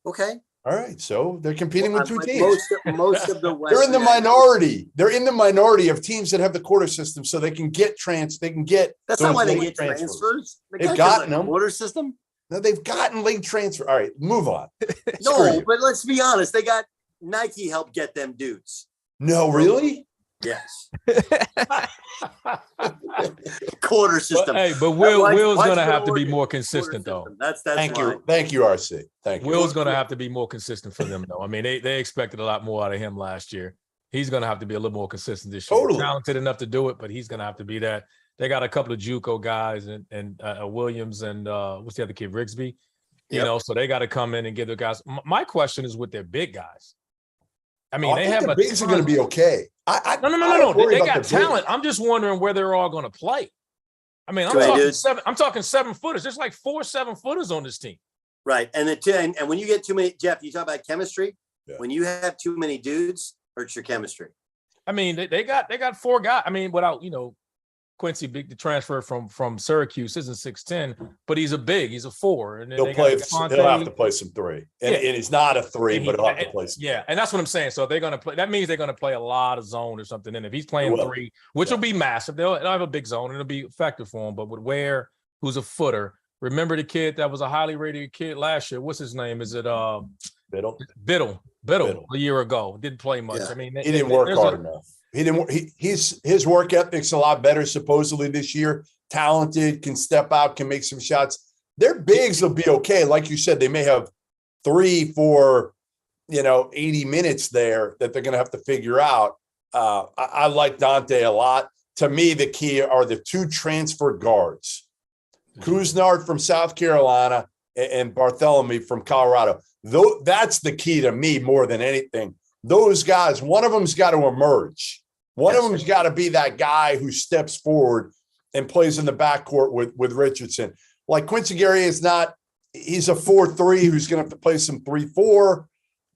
Okay. All right, so they're competing with two teams. Most of the West. They're in the minority. They're in the minority of teams that have the quarter system, so they can get They can get. That's not why they get transfers. They've gotten them. Quarter system. No, they've gotten late transfer. All right, move on. No, but let's be honest. They got Nike helped get them dudes. No, really? Yes. Quarter system. But Will's going to have to be more consistent, though. That's Thank you, RC. Thank you. Will's going to have to be more consistent for them, though. I mean, they expected a lot more out of him last year. He's going to have to be a little more consistent this year. Totally Talented enough to do it, but he's going to have to be that. They got a couple of JUCO guys and Williams and what's the other kid, Rigsby. You know, so they got to come in and get their guys. My question is with their big guys. I mean, they have the bigs are going to be okay. No. They got talent. I'm just wondering where they're all going to play. I mean, I'm talking 7-footers. There's like 4 7-footers on this team. Right. And when you get too many, Jeff, you talk about chemistry. Yeah. When you have too many dudes, hurts your chemistry. I mean, they got 4 guys. I mean, without, Quincy, the transfer from Syracuse isn't 6'10", but he's a big. He's a 4. And he'll have to play some 3. And he's not a 3, but he'll have to play some. Yeah, and that's what I'm saying. So they're going to play. That means they're going to play a lot of zone or something. And if he's playing 3, which will be massive, they'll have a big zone and it'll be effective for him. But with Ware, who's a footer, remember the kid that was a highly rated kid last year? What's his name? Is it Biddle a year ago? Didn't play much. Yeah. I mean, he didn't work hard enough. He didn't. His work ethic's a lot better supposedly this year. Talented, can step out, can make some shots. Their bigs will be okay. Like you said, they may have 3 for 80 minutes there that they're going to have to figure out. I like Dante a lot. To me, the key are the 2 transfer guards, Kuznard from South Carolina and Bartholomew from Colorado. That's the key to me more than anything. Those guys, one of them's got to emerge. One of them's got to be that guy who steps forward and plays in the backcourt with Richardson. Like Quincy Guerrier is not, he's a 4-3 who's going to have to play some 3-4,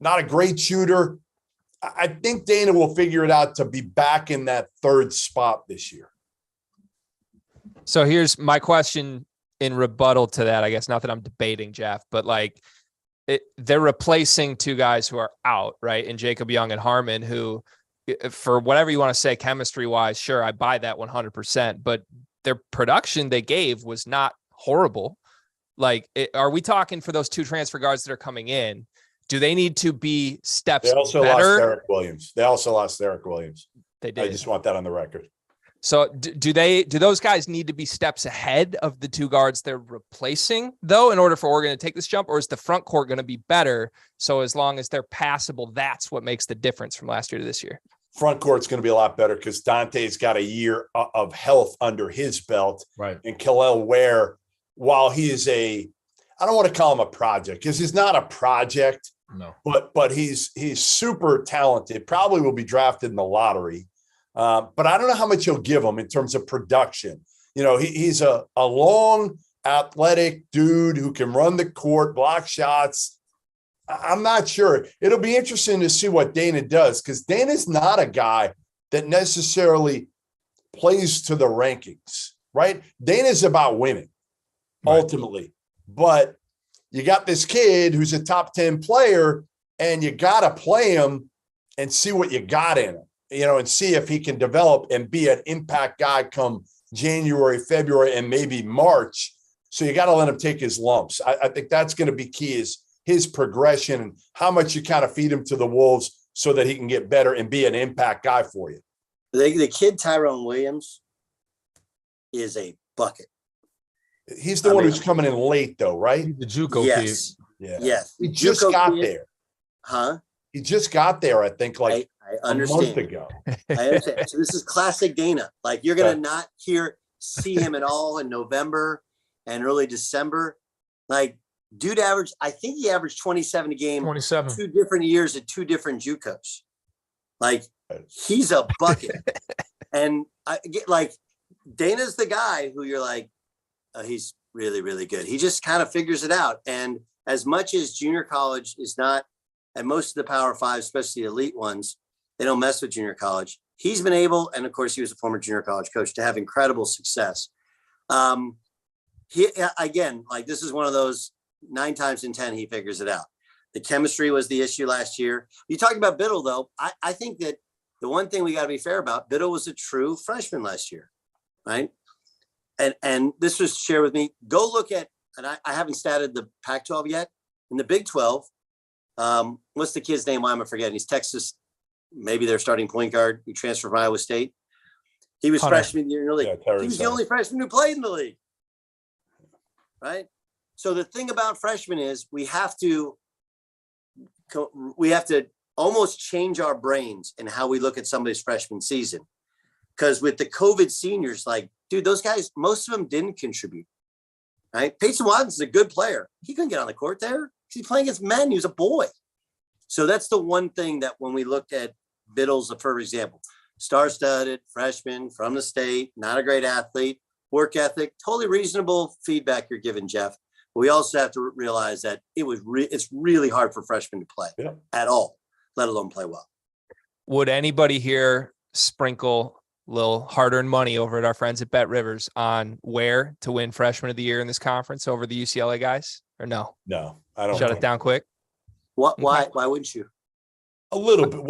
not a great shooter. I think Dana will figure it out to be back in that 3rd spot this year. So here's my question in rebuttal to that. I guess not that I'm debating, Jeff, but they're replacing 2 guys who are out, right? And Jacob Young and Harmon, who, for whatever you want to say, chemistry wise, sure, I buy that 100%, but their production they gave was not horrible. Are we talking for those 2 transfer guards that are coming in? Do they need to be steps better? They also lost Eric Williams. They did. I just want that on the record. So do those guys need to be steps ahead of the 2 guards they're replacing, though, in order for Oregon to take this jump? Or is the front court going to be better? So as long as they're passable, that's what makes the difference from last year to this year. Front court's going to be a lot better because Dante's got a year of health under his belt. Right. And Kel'el Ware, while he is I don't want to call him a project because he's not a project. No. But he's super talented, probably will be drafted in the lottery. But I don't know how much he'll give him in terms of production. He's a long, athletic dude who can run the court, block shots. I'm not sure. It'll be interesting to see what Dana does because Dana's not a guy that necessarily plays to the rankings, right? Dana's about winning, ultimately. But you got this kid who's a top 10 player, and you got to play him and see what you got in him. And see if he can develop and be an impact guy come January, February, and maybe March. So you got to let him take his lumps. I think that's going to be key is his progression and how much you kind of feed him to the wolves so that he can get better and be an impact guy for you. The kid Tyrone Williams is a bucket. He's the one who's coming in late, though, right? The JUCO kid. Yeah. Yes. He just got there. Huh? He just got there, I think, I understand. A month ago. I understand. So this is classic Dana. You're going to not see him at all in November and early December. Dude I think he averaged 27 a game. 27. 2 different years at 2 different JUCOs. He's a bucket. And I get like Dana's the guy who you're like, oh, he's really, really good. He just kind of figures it out. And as much as junior college is not, and most of the Power Five, especially the elite ones, they don't mess with junior college. He's been able, and of course he was a former junior college coach, to have incredible success. He, again, like this is one of those 9 times in 10, he figures it out. The chemistry was the issue last year. You talked about Biddle though. I think that the one thing we got to be fair about, Biddle was a true freshman last year, right? And this was shared with me. Go look at, and I haven't statted the Pac-12 yet. In the Big 12, what's the kid's name? Why am I forgetting? He's Texas. Maybe their starting point guard. He transferred from Iowa State. He was freshman year in the league. He was the only freshman who played in the league, right? So the thing about freshmen is we have to almost change our brains in how we look at somebody's freshman season. Because with the COVID seniors, like, dude, those guys, most of them didn't contribute, right? Peyton Watson's a good player. He couldn't get on the court there. He's playing against men. He was a boy. So that's the one thing that when we look at Biddle's, for example, star-studded, freshman from the state, not a great athlete, work ethic, totally reasonable feedback you're giving, Jeff. But we also have to realize that it's really hard for freshmen to play at all, let alone play well. Would anybody here sprinkle a little hard-earned money over at our friends at Bet Rivers on where to win freshman of the year in this conference over the UCLA guys, or no? No, I don't. Shut it down quick. What? Why wouldn't you? A little bit.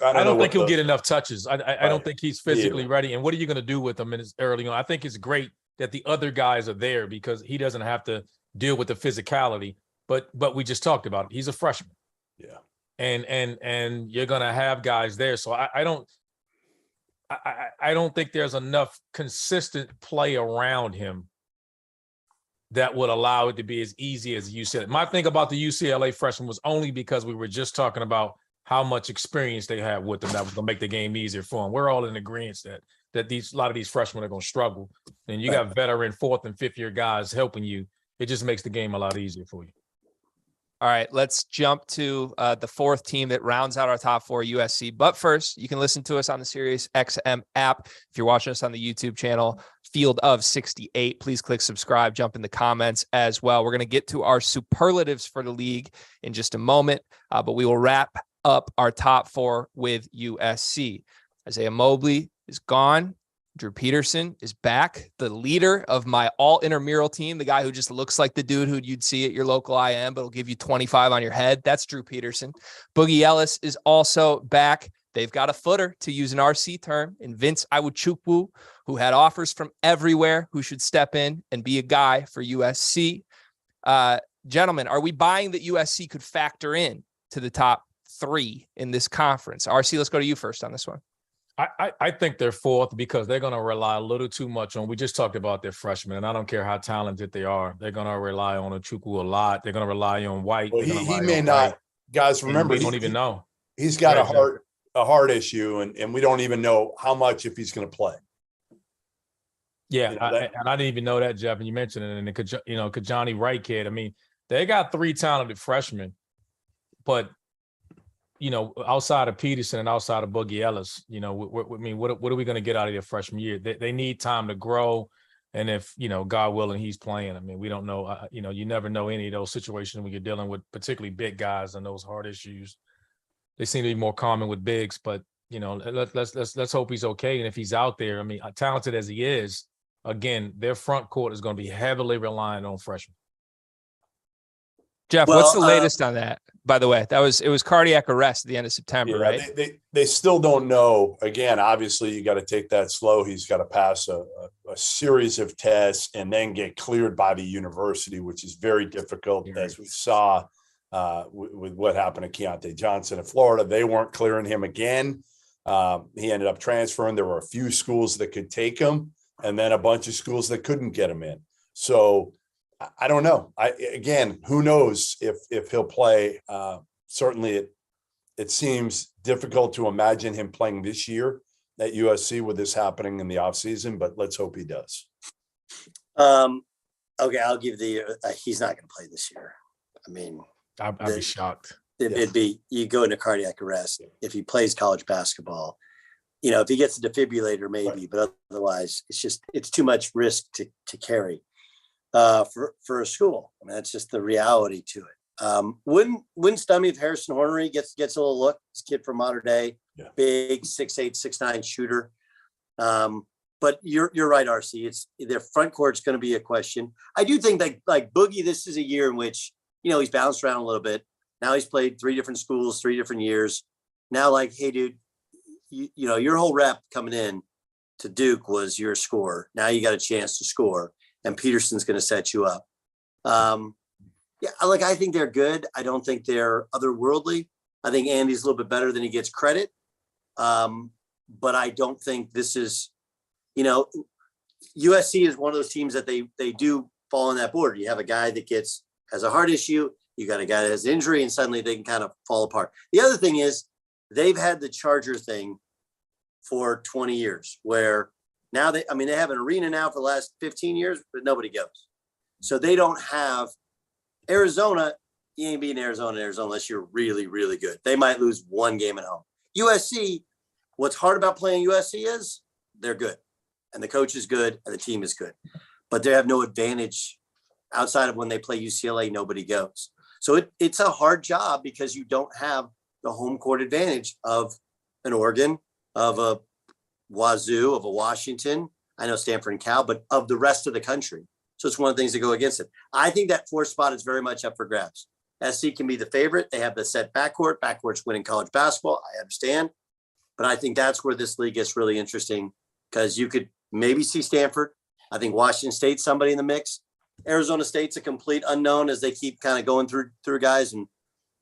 I don't think he'll get enough touches. I don't think he's physically ready. And what are you going to do with him in his early on? I think it's great that the other guys are there because he doesn't have to deal with the physicality. But we just talked about it. He's a freshman. Yeah. And you're going to have guys there. So I don't think there's enough consistent play around him that would allow it to be as easy as you said. My thing about the UCLA freshman was only because we were just talking about how much experience they have with them that was going to make the game easier for them. We're all in agreement that a lot of these freshmen are going to struggle. And you got veteran 4th and 5th year guys helping you. It just makes the game a lot easier for you. All right, let's jump to the 4th team that rounds out our top 4, USC. But first, you can listen to us on the Sirius XM app. If you're watching us on the YouTube channel, Field of 68, please click subscribe, jump in the comments as well. We're going to get to our superlatives for the league in just a moment, but we will wrap up our top 4 with USC. Isaiah Mobley is gone. Drew Peterson is back, the leader of my all intramural team, the guy who just looks like the dude who you'd see at your local IM, but will give you 25 on your head. That's Drew Peterson. Boogie Ellis is also back. They've got a footer, to use an RC term, in Vince Iwuchukwu, who had offers from everywhere, who should step in and be a guy for USC. Gentlemen, are we buying that USC could factor in to the top 3 in this conference? RC, let's go to you first on this one. I think they're 4th because they're going to rely a little too much on, we just talked about their freshmen, and I don't care how talented they are. They're going to rely on Iwuchukwu a lot. They're going to rely on White. Well, he may not. Guys, remember, we don't even know. He's got a heart issue, and we don't even know how much if he's going to play. Yeah, and I didn't even know that, Jeff, and you mentioned it. And Kajani Wright kid. I mean, they got 3 talented freshmen, but outside of Peterson and outside of Boogie Ellis, what are we going to get out of their freshman year? They need time to grow, and if God willing, he's playing. I mean, we don't know. You never know any of those situations when you're dealing with particularly big guys and those heart issues. They seem to be more common with bigs, but let's hope he's okay. And if he's out there, I mean, talented as he is, again, their front court is going to be heavily reliant on freshmen. Jeff, what's the latest on that? By the way, it was cardiac arrest at the end of September, right? They still don't know. Again, obviously, you got to take that slow. He's got to pass a series of tests and then get cleared by the university, which is very difficult, as we saw with what happened to Keontae Johnson in Florida. They weren't clearing him again. He ended up transferring. There were a few schools that could take him, and then a bunch of schools that couldn't get him in. So I don't know. Again, who knows if he'll play? Certainly, it seems difficult to imagine him playing this year at USC with this happening in the offseason, but let's hope he does. Okay, I'll give he's not going to play this year. I mean, I'd be shocked. It'd be, you go into cardiac arrest if he plays college basketball. If he gets a defibrillator, maybe, but otherwise it's too much risk to carry for a school. I mean, that's just the reality to it. Wouldn't stun me if Harrison Hornery gets a little look. This kid from Mater Dei, big 6'8", 6'9" shooter. But you're right, RC. It's their front court's going to be a question. I do think that, like Boogie, this is a year in which, he's bounced around a little bit. Now he's played 3 different schools, 3 different years. Now, like, hey, dude, your whole rep coming in to Duke was your score. Now you got a chance to score, and Peterson's going to set you up. I think they're good. I don't think they're otherworldly. I think Andy's a little bit better than he gets credit. But I don't think this is, USC is one of those teams that they do fall on that border. You have a guy that has a heart issue. You got a guy that has injury, and suddenly they can kind of fall apart. The other thing is they've had the Charger thing for 20 years, where now they have an arena now for the last 15 years, but nobody goes. So they don't have Arizona. You ain't beating Arizona unless you're really, really good. They might lose 1 game at home. USC, what's hard about playing USC is they're good, and the coach is good, and the team is good, but they have no advantage outside of when they play UCLA. Nobody goes. So it's a hard job because you don't have the home court advantage of an Oregon, of a Wazoo, of a Washington. I know Stanford and Cal, but of the rest of the country. So it's one of the things that go against it. I think that 4th spot is very much up for grabs. SC can be the favorite. They have the set backcourt. Backcourt's winning college basketball. I understand. But I think that's where this league gets really interesting, because you could maybe see Stanford. I think Washington State's somebody in the mix. Arizona State's a complete unknown as they keep kind of going through guys. And,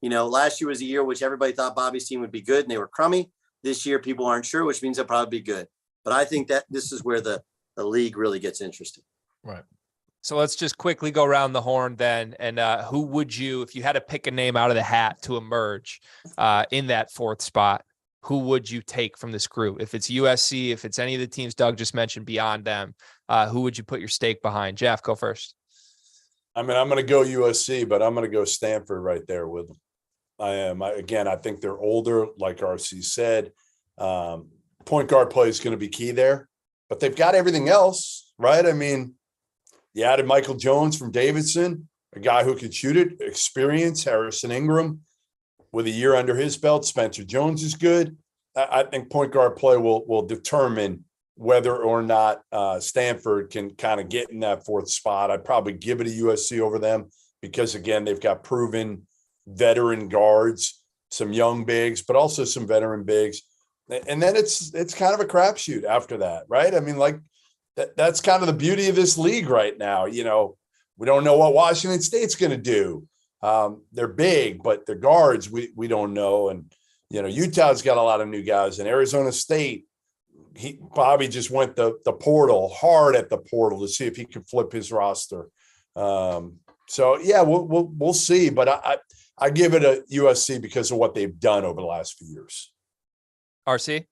last year was a year which everybody thought Bobby's team would be good, and they were crummy. This year, people aren't sure, which means they'll probably be good. But I think that this is where the league really gets interesting. Right. So let's just quickly go around the horn then. And who would you, if you had to pick a name out of the hat to emerge in that 4th spot, who would you take from this group? If it's USC, if it's any of the teams Doug just mentioned beyond them, who would you put your stake behind? Jeff, go first. I'm going to go USC, but I'm going to go Stanford right there with them. I think they're older, like RC said. Point guard play is going to be key there, but they've got everything else, right? You added Michael Jones from Davidson, a guy who could shoot it, experience. Harrison Ingram with a year under his belt. Spencer Jones is good. I think point guard play will determine whether or not Stanford can kind of get in that 4th spot. I'd probably give it to USC over them because, again, they've got proven veteran guards, some young bigs, but also some veteran bigs. And then it's kind of a crapshoot after that, right? That's kind of the beauty of this league right now. We don't know what Washington State's going to do. They're big, but their guards, we don't know. And, Utah's got a lot of new guys, and Arizona State, Bobby just went the portal, hard at the portal to see if he could flip his roster. So yeah, we'll see, but I give it a USC because of what they've done over the last few years. RC?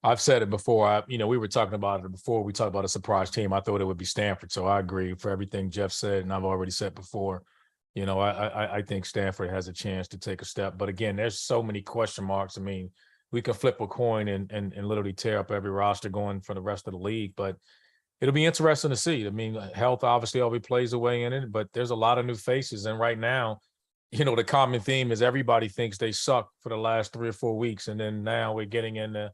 I've said it before. We were talking about it before. We talked about a surprise team. I thought it would be Stanford. So I agree for everything Jeff said. And I've already said before, I think Stanford has a chance to take a step. But again, there's so many question marks. We could flip a coin and literally tear up every roster going for the rest of the league. But it'll be interesting to see. Health obviously always plays a way in it, but there's a lot of new faces. And right now, the common theme is everybody thinks they suck for the last 3 or 4 weeks. And then now we're getting into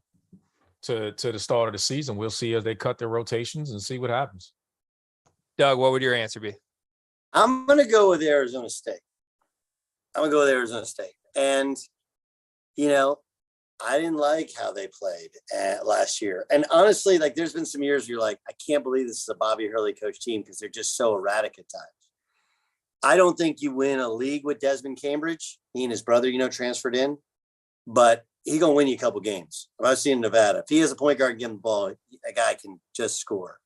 to the start of the season. We'll see as they cut their rotations and see what happens. Doug, what would your answer be? I'm going to go with Arizona State. And, I didn't like how they played last year. And honestly, there's been some years you're like, I can't believe this is a Bobby Hurley coach team because they're just so erratic at times. I don't think you win a league with Desmond Cambridge. He and his brother, transferred in. But he's going to win you a couple games. I've seen Nevada. If he has a point guard and give him the ball, a guy can just score.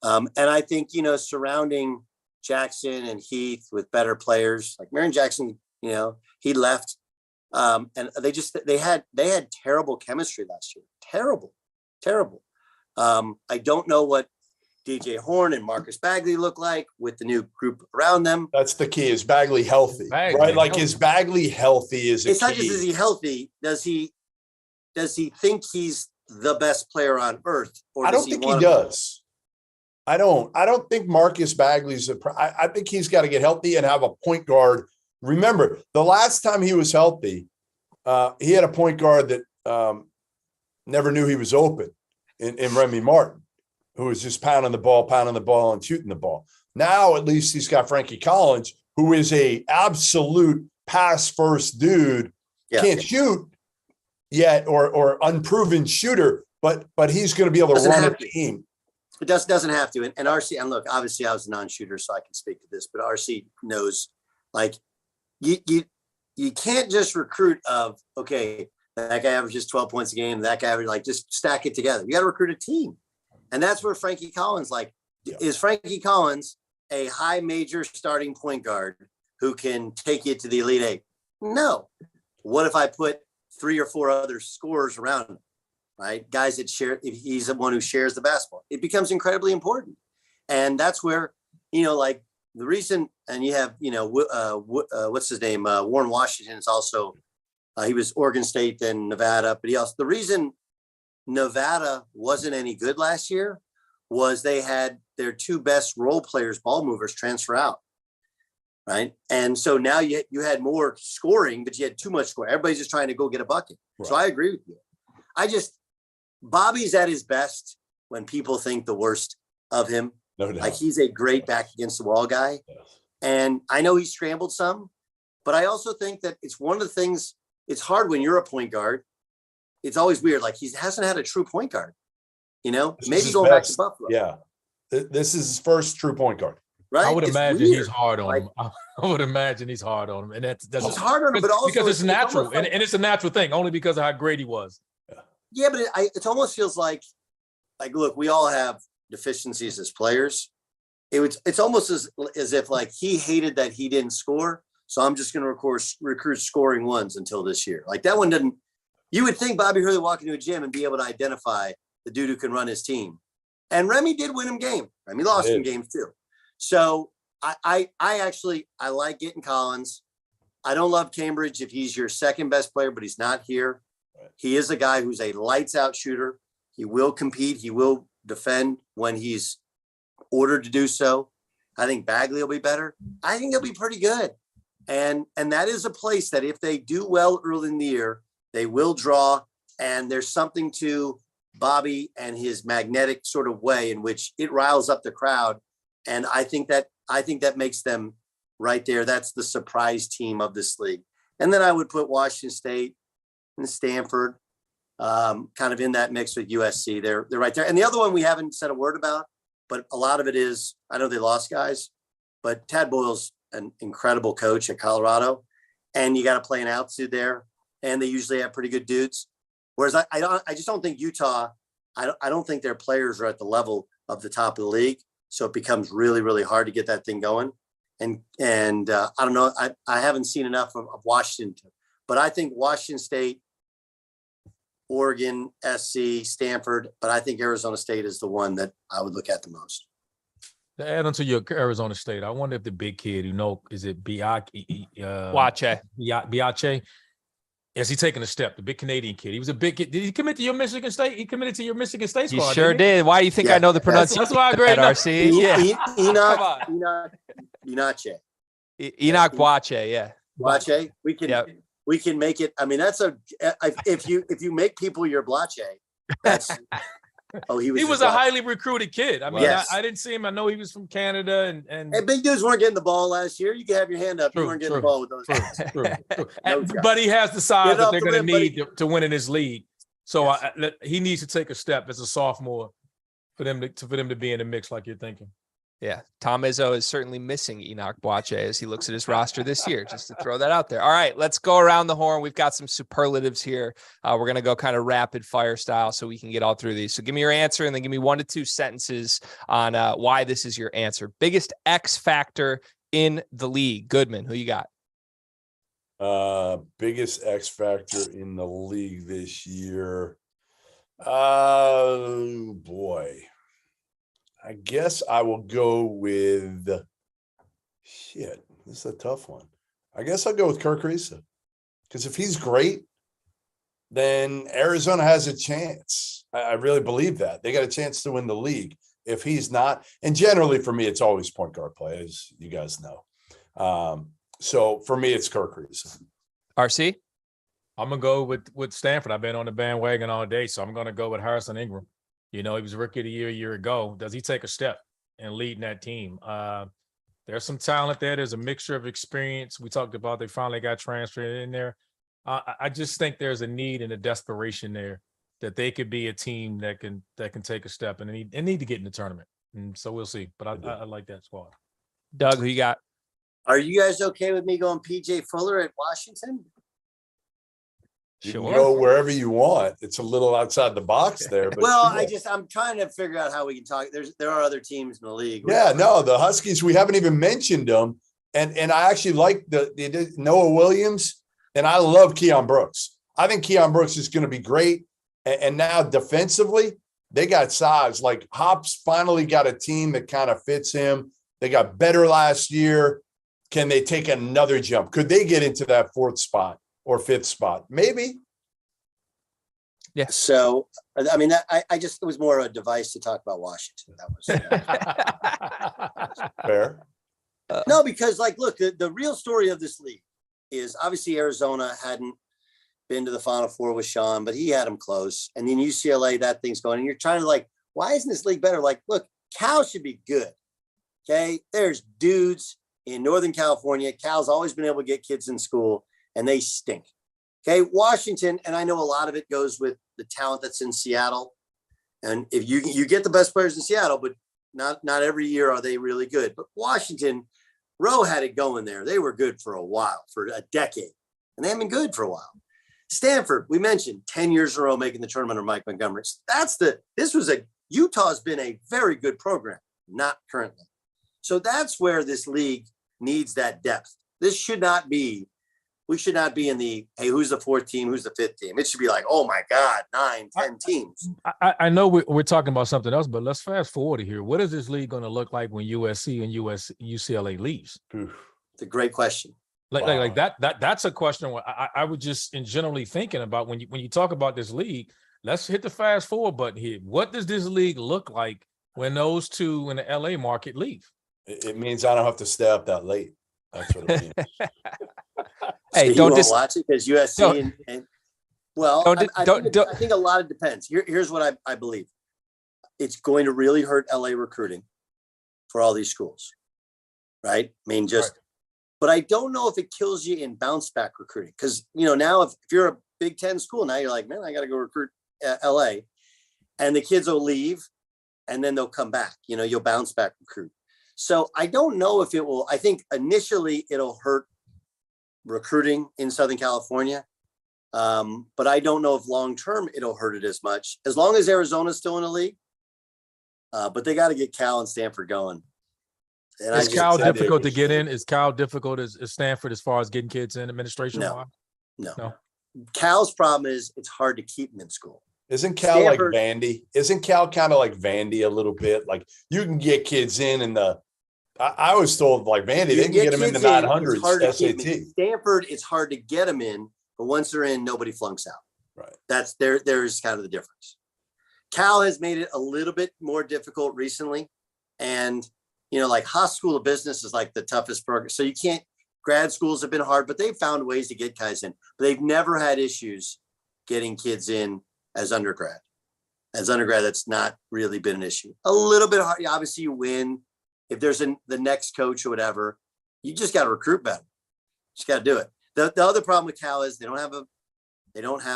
And I think, surrounding Jackson and Heath with better players, like Marion Jackson, he left. And they had terrible chemistry last year. Terrible. I don't know what DJ Horn and Marcus Bagley look like with the new group around them. That's the key. Is Bagley healthy? Bagley right? Like, healthy. is Bagley healthy? It's not just is he healthy? Does he think he's the best player on earth? Or I don't think he does. I don't think Marcus Bagley's I think he's got to get healthy and have a point guard. Remember, the last time he was healthy, he had a point guard that never knew he was open in Remy Martin, who was just pounding the ball and shooting the ball. Now, at least he's got Frankie Collins, who is a absolute pass first dude. Yeah. Can't shoot yet or unproven shooter, but he's going to be able to run a team. It doesn't have to. And RC, and look, obviously I was a non-shooter, so I can speak to this, but RC knows, like, you can't just recruit of, okay, that guy averages 12 points a game, that guy averages, like, just stack it together. You got to recruit a team. And that's where Frankie Collins, is Frankie Collins a high major starting point guard who can take you to the Elite Eight? No. What if I put 3 or 4 other scorers around him, right? Guys that share, if he's the one who shares the basketball, it becomes incredibly important. And that's where, like the reason, and you have, what's his name? Warren Washington is also, he was Oregon State, then Nevada, but the reason Nevada wasn't any good last year was they had their 2 best role players, ball movers, transfer out. Right. And so now you had more scoring, but you had too much scoring. Everybody's just trying to go get a bucket. Right. So I agree with you. Bobby's at his best when people think the worst of him. No doubt. Like, he's a great back against the wall guy. Yes. And I know he scrambled some, but I also think that it's one of the things, it's hard when you're a point guard. It's always weird. Like, he hasn't had a true point guard, maybe going back to Buffalo. Yeah. This is his first true point guard. Right. I would imagine weird. he's hard on him. I would imagine he's hard on him. And that's he's hard on him, but also because it's natural. Like, and it's a natural thing, only because of how great he was. Yeah, but it almost feels like, look, we all have deficiencies as players. It's almost as if, like, he hated that he didn't score, so I'm just going to recruit scoring ones until this year. Like, that one didn't. You would think Bobby Hurley walk into a gym and be able to identify the dude who can run his team. And Remy did win him game. Remy lost him games too. So I like getting Collins. I don't love Cambridge if he's your second best player, but he's not here. Right. He is a guy who's a lights out shooter. He will compete. He will defend when he's ordered to do so. I think Bagley will be better. I think they'll be pretty good. And that is a place that if they do well early in the year, they will draw. And there's something to Bobby and his magnetic sort of way in which it riles up the crowd. And I think that makes them right there. That's the surprise team of this league. And then I would put Washington State and Stanford kind of in that mix with USC. They're right there. And the other one we haven't said a word about, but a lot of it is, I know they lost guys, but Tad Boyle's an incredible coach at Colorado, and you got to play an altitude there. And they usually have pretty good dudes. Whereas I just don't think Utah, I don't think their players are at the level of the top of the league. So it becomes really, really hard to get that thing going. And I don't know, I haven't seen enough of Washington, but I think Washington State, Oregon, SC, Stanford, but I think Arizona State is the one that I would look at the most. To add on to your Arizona State, I wonder if the big kid, is it Biache? Is he taking a step? The big Canadian kid. He was a big kid. Did he commit to your Michigan State? He committed to your Michigan State squad. He sure did. Why do you think I know the pronunciation? That's why I agree. RC. Enoch Boache. Yeah. Boache. We can make it. I mean, that's if you make people your Blache, that's. Oh, he was a highly recruited kid. I mean, yes. I didn't see him. I know he was from Canada and big dudes weren't getting the ball last year. You can have your hand up. You weren't getting the ball with those guys. True. But he has the size that they're going to need to win in this league. So yes. He needs to take a step as a sophomore for them to be in the mix like you're thinking. Yeah, Tom Izzo is certainly missing Enoch Boache as he looks at his roster this year, just to throw that out there. All right, let's go around the horn. We've got some superlatives here. We're going to go kind of rapid fire style so we can get all through these. So give me your answer and then give me 1 to 2 sentences on why this is your answer. Biggest X factor in the league. Goodman, who you got? Biggest X factor in the league this year. Oh, boy. I guess I will go with shit. This is a tough one. I guess I'll go with Kirk Risa. Because if he's great, then Arizona has a chance. I really believe that. They got a chance to win the league. If he's not, and generally for me, it's always point guard play, as you guys know. So for me, it's Kirk Risa. RC? I'm going to go with Stanford. I've been on the bandwagon all day, so I'm going to go with Harrison Ingram. You know, he was Rookie of the Year a year ago. Does he take a step in leading that team? There's some talent there. There's a mixture of experience. We talked about they finally got transferred in there. I just think there's a need and a desperation there that they could be a team that can take a step and need to get in the tournament. And so we'll see. But I like that squad. Doug, who you got? Are you guys okay with me going PJ Fuller at Washington? You can go wherever you want. It's a little outside the box there. But well, I'm trying to figure out how we can talk. There are other teams in the league. Yeah, no, the Huskies, we haven't even mentioned them. And I actually like the Noah Williams, and I love Keon Brooks. I think Keon Brooks is going to be great. And now defensively, they got size. Like Hops finally got a team that kind of fits him. They got better last year. Can they take another jump? Could they get into that fourth spot or fifth spot? Maybe. Yeah. So, I mean, I just, it was more of a device to talk about Washington. That was fair. No, because like, look, the real story of this league is obviously Arizona hadn't been to the Final Four with Sean, but he had them close. And then UCLA, that thing's going, and you're trying to like, why isn't this league better? Like, look, Cal should be good. Okay. There's dudes in Northern California. Cal's always been able to get kids in school, and they stink. Okay. Washington, and I know a lot of it goes with the talent that's in Seattle. And if you get the best players in Seattle, but not every year are they really good. But Washington, Rowe had it going there. They were good for a while, for a decade, and they haven't been good for a while. Stanford, we mentioned 10 years in a row making the tournament, or Mike Montgomery. Utah's been a very good program, not currently. So that's where this league needs that depth. We should not be in the, hey, who's the fourth team? Who's the fifth team? It should be like, oh my God, 9, 10 teams. I know we're talking about something else, but let's fast forward here. What is this league going to look like when USC and UCLA leaves? It's a great question. Like that's a question where I would just in generally thinking about when you talk about this league. Let's hit the fast forward button here. What does this league look like when those two in the LA market leave? It means I don't have to stay up that late. That's what it means. Hey, so don't watch it because USC I think a lot of depends. Here's what I believe. It's going to really hurt LA recruiting for all these schools, right? I mean, but I don't know if it kills you in bounce back recruiting because now if you're a Big Ten school, now you're like, man, I got to go recruit LA, and the kids will leave, and then they'll come back. You'll bounce back recruit. So I don't know if it will. I think initially it'll hurt recruiting in Southern California. But I don't know if long-term it'll hurt it as much as long as Arizona's still in the league. But they got to get Cal and Stanford going. And is Cal difficult to get in? Is Cal difficult as Stanford as far as getting kids in administration? No. Cal's problem is it's hard to keep them in school. Isn't Cal Stanford, like Vandy? Isn't Cal kind of like Vandy a little bit? Like you can get kids in I was told like Vandy, they can get them in the 900s SAT. Stanford, it's hard to get them in, but once they're in, nobody flunks out. Right. There's kind of the difference. Cal has made it a little bit more difficult recently. And, like Haas School of Business is like the toughest program. So grad schools have been hard, but they've found ways to get guys in. But they've never had issues getting kids in as undergrad. As undergrad, that's not really been an issue. A little bit hard. Obviously, you win. If there's the next coach or whatever, you just got to recruit better. Just got to do it. The other problem with Cal is they don't have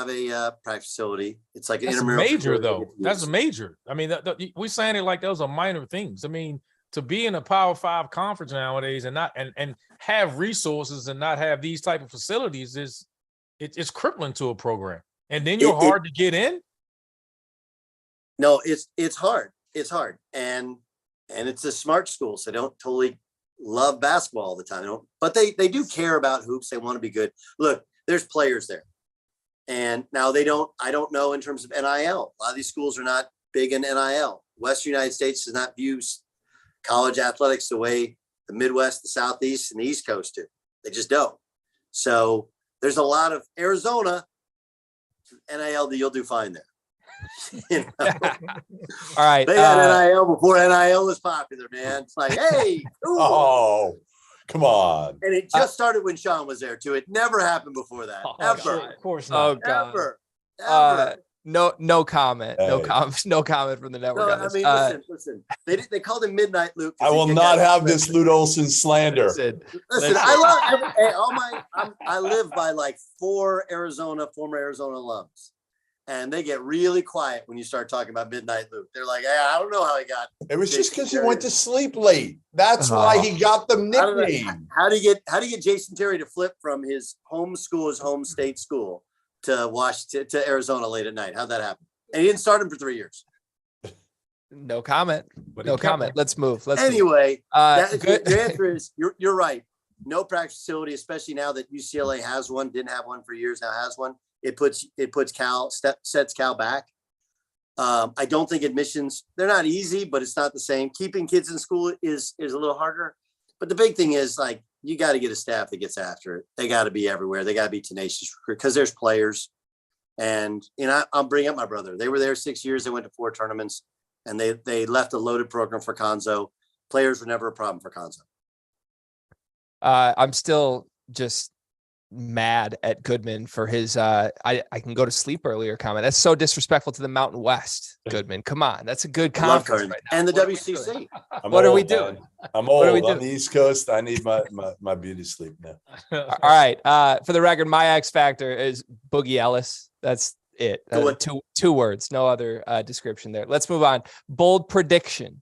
a practice facility. It's like an intramural major though. That's a major. I mean, we're saying it like those are minor things. I mean, to be in a Power 5 conference nowadays and not and have resources and not have these type of facilities it's crippling to a program. And then you're hard to get in. No, it's hard. It's hard. And it's a smart school, so they don't totally love basketball all the time. But they do care about hoops. They want to be good. Look, there's players there. And now I don't know in terms of NIL. A lot of these schools are not big in NIL. Western United States does not view college athletics the way the Midwest, the Southeast, and the East Coast do. They just don't. So there's a lot of Arizona NIL deal do fine there. You know? All right. They had NIL before NIL was popular, man. It's like, hey, cool. Oh, come on. And it just started when Sean was there too. It never happened before that. Ever. Of course Oh not. God. Ever. No comment. Hey. No comment from the network. No, on I this. mean, listen. They called him Midnight Luke. I will not have this Lute Olson slander. Listen, I live by like 4 former Arizona alums. And they get really quiet when you start talking about Midnight Luke. They're like, hey, I don't know how he got. It was just because he went to sleep late. That's why he got the nickname. How do you get Jason Terry to flip from his home school, his home state school, to Arizona late at night? How'd that happen? And he didn't start him for 3 years. no comment. But No comment. Let's move. Anyway, good. the answer is you're right. No practice facility, especially now that UCLA has one, didn't have one for years, now has one. It puts sets Cal back. I don't think admissions, they're not easy, but it's not the same. Keeping kids in school is a little harder. But the big thing is, like, you got to get a staff that gets after it. They got to be everywhere. They got to be tenacious because there's players. And, I'll bring up my brother. They were there 6 years. They went to 4 tournaments, and they left a loaded program for Konzo. Players were never a problem for Konzo. I'm still just mad at Goodman for his I can go to sleep earlier comment. That's so disrespectful to the Mountain West. Goodman, come on. That's a good conference right now. And the WCC. What are we doing? I'm old. What are we On the East Coast, I need my beauty sleep now. All right. For the record, my X factor is Boogie Ellis. That's it. Two words, no other description there. Let's move on. Bold prediction.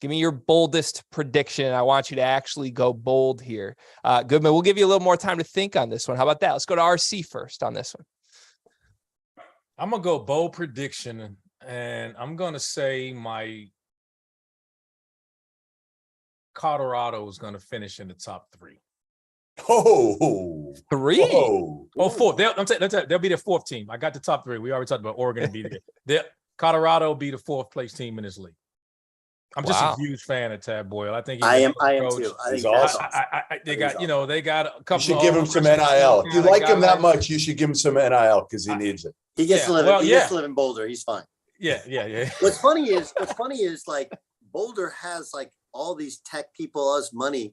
Give me your boldest prediction. I want you to actually go bold here. Goodman, we'll give you a little more time to think on this one. How about that? Let's go to RC first on this one. I'm going to go bold prediction, and I'm going to say my Colorado is going to finish in the top 3. Oh, 3? Whoa. Oh, 4. They'll be the 4th team. I got the top 3. We already talked about Oregon to be there. Colorado will be the 4th place team in this league. I'm just a huge fan of Tad Boyle. I think I am too. He's awesome. They got a couple. You should give him some NIL. If you like him that much, you should give him some NIL because he needs it. He gets to live. He gets to live in Boulder. He's fine. Yeah. What's funny is like Boulder has like all these tech people as money.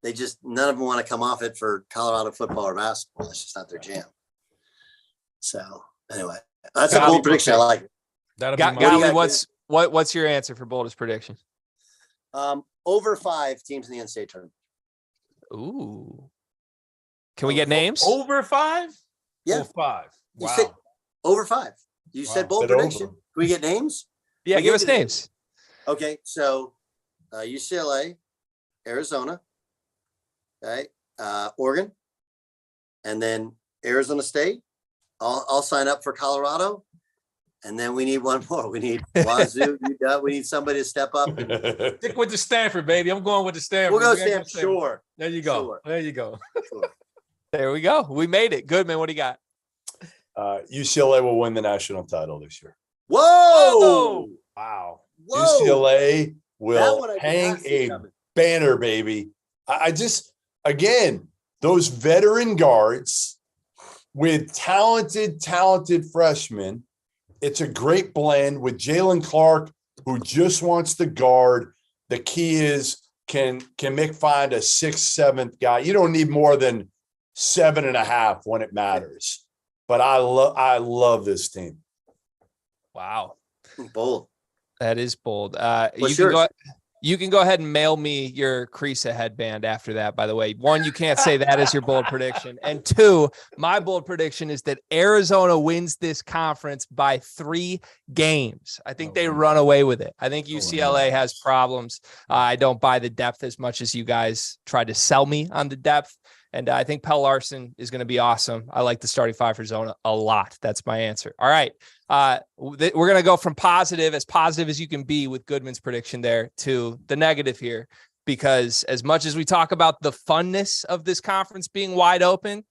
They just none of them want to come off it for Colorado football or basketball. That's just not their jam. So anyway, that's a bold prediction. I like it. Gottlieb, what's your answer for boldest prediction? Over 5 teams in the NCAA tournament. Ooh. Can we get names? Over 5? Yeah. Over 5. You Wow. said over 5. You said bold prediction. Can we get names? Yeah, give us names. Okay, so UCLA, Arizona, okay, Oregon, and then Arizona State. I'll sign up for Colorado. And then we need one more. We need Wazoo. We need somebody to step up. Stick with the Stanford, baby. I'm going with the Stanford. We'll go Stanford. Sure. There you go. Sure. There you go. Sure. There we go. We made it. Goodman, what do you got? UCLA will win the national title this year. Whoa! Wow. Whoa! UCLA will hang a banner, baby. I just, again, those veteran guards with talented freshmen. It's a great blend with Jalen Clark, who just wants to guard. The key is can Mick find a 6th, 7th guy? You don't need more than 7.5 when it matters. But I love this team. Wow. Bold. That is bold. What's You can go ahead and mail me your Creasa headband after that, by the way. 1, you can't say that as your bold prediction. And 2, my bold prediction is that Arizona wins this conference by 3 games. I think they run away with it. I think UCLA has problems. I don't buy the depth as much as you guys tried to sell me on the depth. And I think Pell Larson is going to be awesome. I like the starting 5 for Zona a lot. That's my answer. All right. We're going to go from positive as you can be with Goodman's prediction there to the negative here, because as much as we talk about the funness of this conference being wide open,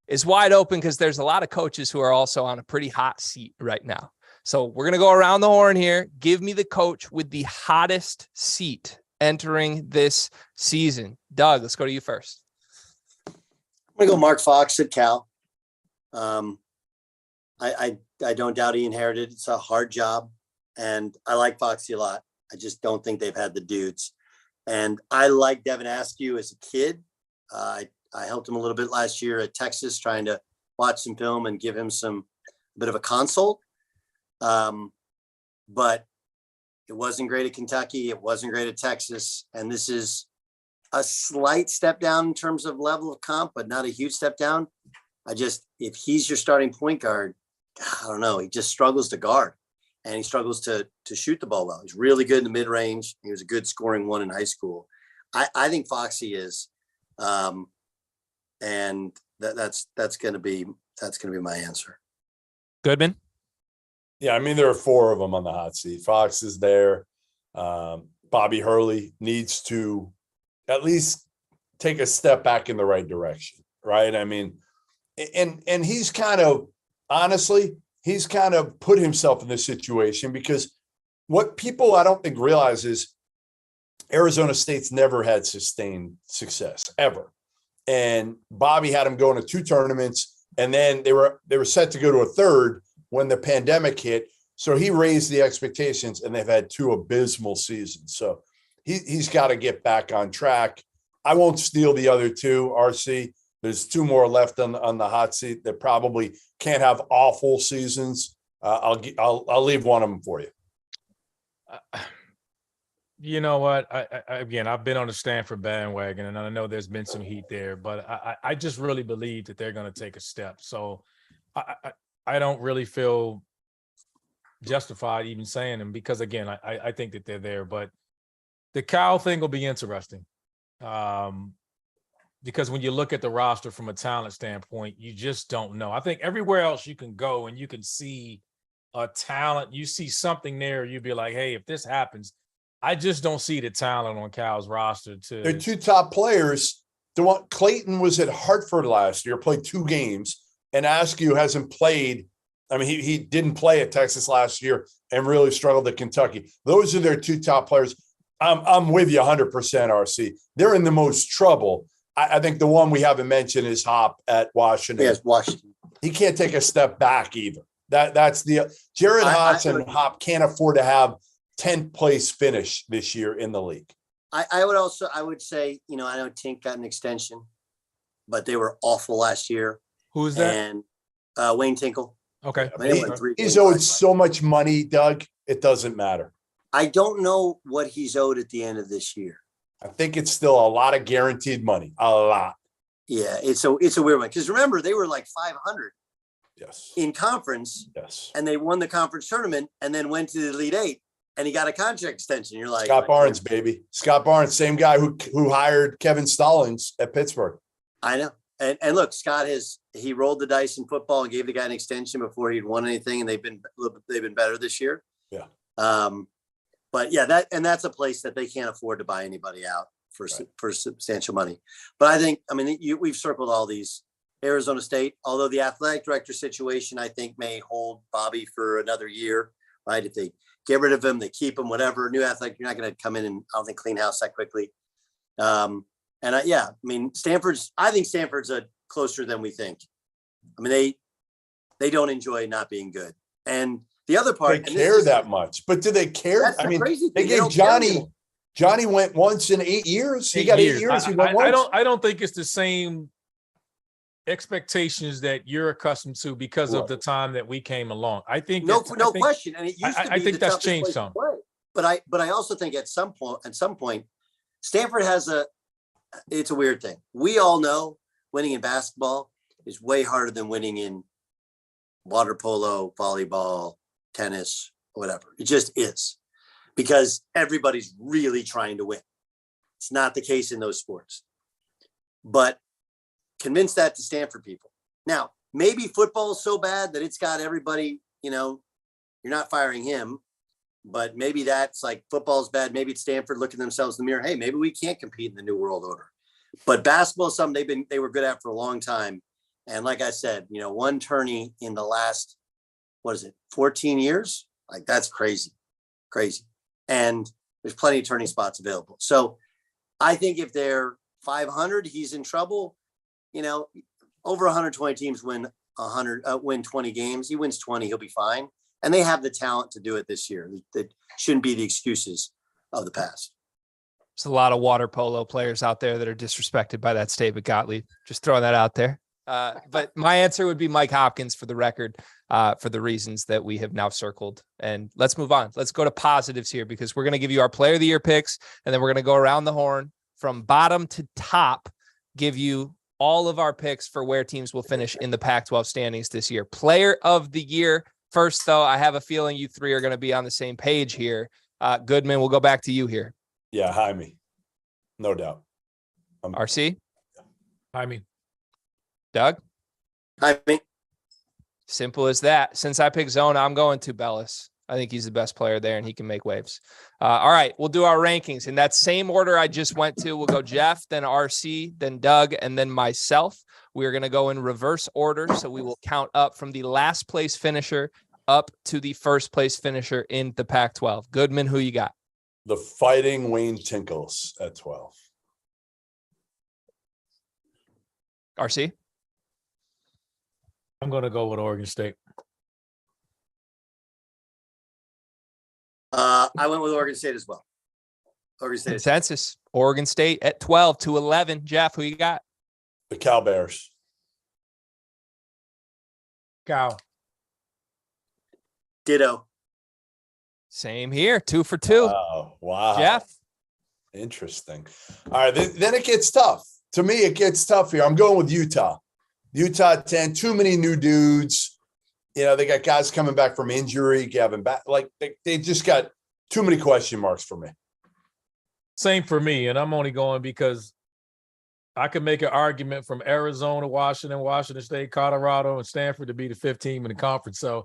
it's wide open because there's a lot of coaches who are also on a pretty hot seat right now. So we're going to go around the horn here. Give me the coach with the hottest seat entering this season. Doug, let's go to you first. I'm going to go Mark Fox at Cal. I don't doubt he inherited. It's a hard job, and I like Foxy a lot. I just don't think they've had the dudes. And I like Devin Askew as a kid. I helped him a little bit last year at Texas, trying to watch some film and give him a bit of a consult. But it wasn't great at Kentucky. It wasn't great at Texas. And this is a slight step down in terms of level of comp, but not a huge step down. If he's your starting point guard, I don't know. He just struggles to guard, and he struggles to shoot the ball well. He's really good in the mid range. He was a good scoring one in high school. I think Foxy is, and that's going to be my answer. Goodman. Yeah, I mean, there are four of them on the hot seat. Fox is there. Bobby Hurley needs to at least take a step back in the right direction, right? I mean, and he's kind of, honestly, he's kind of put himself in this situation because what people I don't think realize is Arizona State's never had sustained success ever. And Bobby had him going to 2 tournaments, and then they were set to go to a third when the pandemic hit. So he raised the expectations, and they've had 2 abysmal seasons. So he's got to get back on track. I won't steal the other 2, RC. There's 2 more left on the hot seat that probably can't have awful seasons. I'll leave one of them for you. You know what? Again, I've been on the Stanford bandwagon, and I know there's been some heat there, but I just really believe that they're going to take a step. So I don't really feel justified even saying them because, again, I think that they're there. But the Cal thing will be interesting because when you look at the roster from a talent standpoint, you just don't know. I think everywhere else you can go and you can see a talent, you see something there, you'd be like, hey, if this happens, I just don't see the talent on Cal's roster. They're 2 top players. The one Clayton was at Hartford last year, played 2 games, and Askew hasn't played. I mean, he didn't play at Texas last year and really struggled at Kentucky. Those are their 2 top players. I'm with you 100%, RC. They're in the most trouble. I think the one we haven't mentioned is Hop at Washington. Yes, Washington. He can't take a step back either. That's the Jared Haas and Hop can't afford to have 10th place finish this year in the league. I would say, I know Tink got an extension, but they were awful last year. Who is that? And Wayne Tinkle. Okay. He's owed so much money, Doug. It doesn't matter. I don't know what he's owed at the end of this year. I think it's still a lot of guaranteed money. A lot. Yeah, it's a weird one. Because remember, they were like 500 in conference. Yes. And they won the conference tournament and then went to the Elite 8 and he got a contract extension. You're like Scott Barnes, baby. Scott Barnes, same guy who hired Kevin Stallings at Pittsburgh. I know. And look, Scott he rolled the dice in football and gave the guy an extension before he'd won anything, and they've been better this year. Yeah. But yeah, that's a place that they can't afford to buy anybody out for substantial money. But we've circled all these. Arizona State, although the athletic director situation, I think, may hold Bobby for another year, right? If they get rid of him, they keep him, whatever. New athletic, you're not going to come in and I don't think clean house that quickly. I think Stanford's closer than we think. I mean, they don't enjoy not being good. And the other part, they care that much, but do they care? I mean, they gave Johnny went once in 8 years. He got 8 years. He went once. I don't think it's the same expectations that you're accustomed to because of the time that we came along. I think no question. And it used to be I think that's changed some. But I also think at some point, Stanford it's a weird thing. We all know winning in basketball is way harder than winning in water polo, volleyball, tennis, whatever. It just is, because everybody's really trying to win. It's not the case in those sports. But convince that to Stanford people. Now, maybe football is so bad that it's got everybody, you're not firing him, but maybe that's like football's bad. Maybe it's Stanford looking themselves in the mirror. Hey, maybe we can't compete in the new world order. But basketball is something they were good at for a long time. And like I said, one tourney in the last what is it, 14 years? Like, that's crazy. And there's plenty of turning spots available. So I think if they're 500, he's in trouble. Over 120 teams win 20 games. He wins 20, he'll be fine. And they have the talent to do it this year. That shouldn't be the excuses of the past. There's a lot of water polo players out there that are disrespected by that statement, Gottlieb. Just throwing that out there. But my answer would be Mike Hopkins for the record, for the reasons that we have now circled. And let's move on. Let's go to positives here, because we're going to give you our player of the year picks, and then we're going to go around the horn from bottom to top, give you all of our picks for where teams will finish in the Pac-12 standings this year. Player of the year. First, though, I have a feeling you three are going to be on the same page here. Goodman, we'll go back to you here. Yeah, Jaime. No doubt. RC? Jaime. Doug? Jaime. Simple as that. Since I picked Zona, I'm going to Bellis. I think he's the best player there, and he can make waves. All right, we'll do our rankings in that same order I just went to. We'll go Jeff, then RC, then Doug, and then myself. We're going to go in reverse order, so we will count up from the last place finisher up to the first place finisher in the Pac-12. Goodman, who you got? The Fighting Wayne Tinkles at 12. RC? I'm going to go with Oregon State. I went with Oregon State as well. Oregon State. Consensus. Oregon State at 12 to 11. Jeff, who you got? The Cowbears. Cow. Ditto. Same here. 2 for 2. Oh, wow. Jeff? Interesting. All right, then it gets tough. To me, it gets tough here. I'm going with Utah. Utah 10, too many new dudes. They got guys coming back from injury, Gavin back. Like, they just got too many question marks for me. Same for me, and I'm only going because I could make an argument from Arizona, Washington State, Colorado, and Stanford to be the fifth team in the conference. So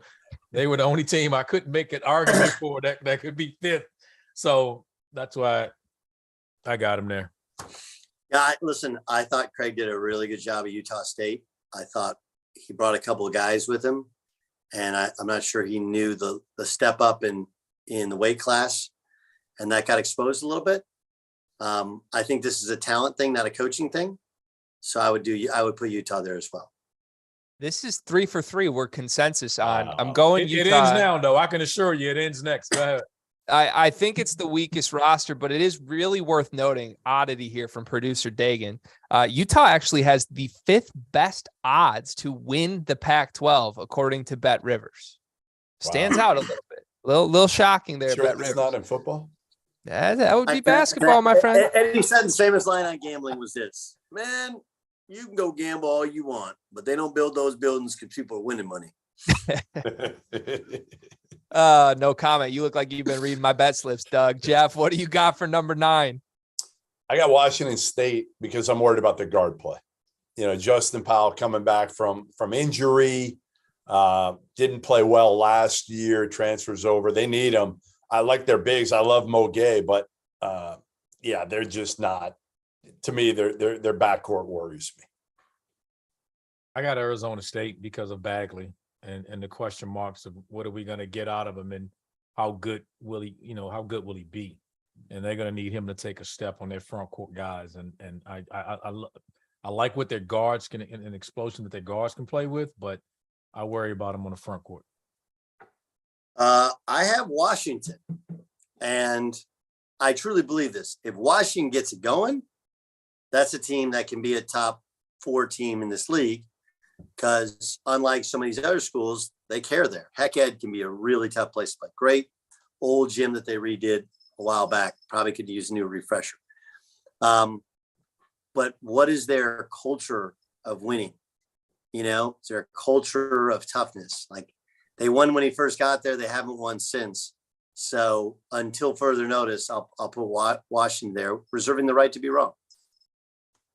they were the only team I couldn't make an argument for that could be fifth. So that's why I got him there. Yeah, listen, I thought Craig did a really good job at Utah State. I thought he brought a couple of guys with him, and I'm not sure he knew the step up in the weight class, and that got exposed a little bit. I think this is a talent thing, not a coaching thing. So I would put Utah there as well. This is 3 for 3. We're consensus on. I'm going Utah. It ends now, though. I can assure you it ends next. Go ahead. I think it's the weakest roster, but it is really worth noting, oddity here from producer Dagan. Utah actually has the 5th best odds to win the Pac-12, according to Bet Rivers. Stands out a little bit. Little shocking there, Sure, Bet it's Rivers. not in football? Yeah, that would be basketball, my friend. Eddie Sutton's famous line on gambling was this: "Man, you can go gamble all you want, but they don't build those buildings because people are winning money." No comment. You look like you've been reading my bet slips, Doug. Jeff, what do you got for number 9? I got Washington State because I'm worried about their guard play. Justin Powell coming back from injury, didn't play well last year, transfers over. They need him. I like their bigs. I love Mo Gay, but they're just not. To me, their backcourt worries me. I got Arizona State because of Bagley and the question marks of what are we going to get out of him and how good will he be? And they're going to need him to take a step on their front court guys. And I like what their guards can, an explosion that their guards can play with, but I worry about them on the front court. I have Washington, and I truly believe this. If Washington gets it going, that's a team that can be a top 4 team in this league, because unlike some of these other schools, they care there. Heckhead can be a really tough place to play. Great old gym that they redid a while back. Probably could use a new refresher. But what is their culture of winning? Is there a culture of toughness? Like, they won when he first got there. They haven't won since. So until further notice, I'll put Washington there, reserving the right to be wrong.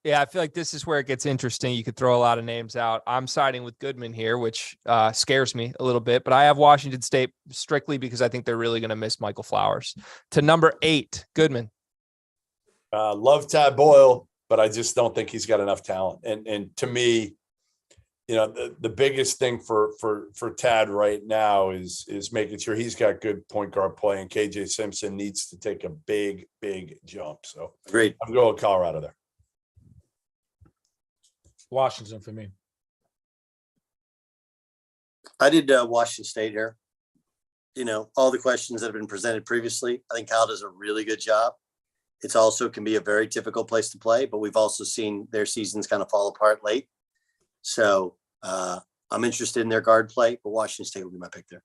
Yeah, I feel like this is where it gets interesting. You could throw a lot of names out. I'm siding with Goodman here, which scares me a little bit, but I have Washington State strictly because I think they're really going to miss Michael Flowers. To number 8, Goodman. Love Tad Boyle, but I just don't think he's got enough talent. And to me, the biggest thing for Tad right now is making sure he's got good point guard play, and KJ Simpson needs to take a big jump. So Great. I'm going with Colorado there. Washington for me. I did Washington State here. All the questions that have been presented previously, I think Cal does a really good job. It's also can be a very difficult place to play, but we've also seen their seasons kind of fall apart late. So I'm interested in their guard play, but Washington State will be my pick there.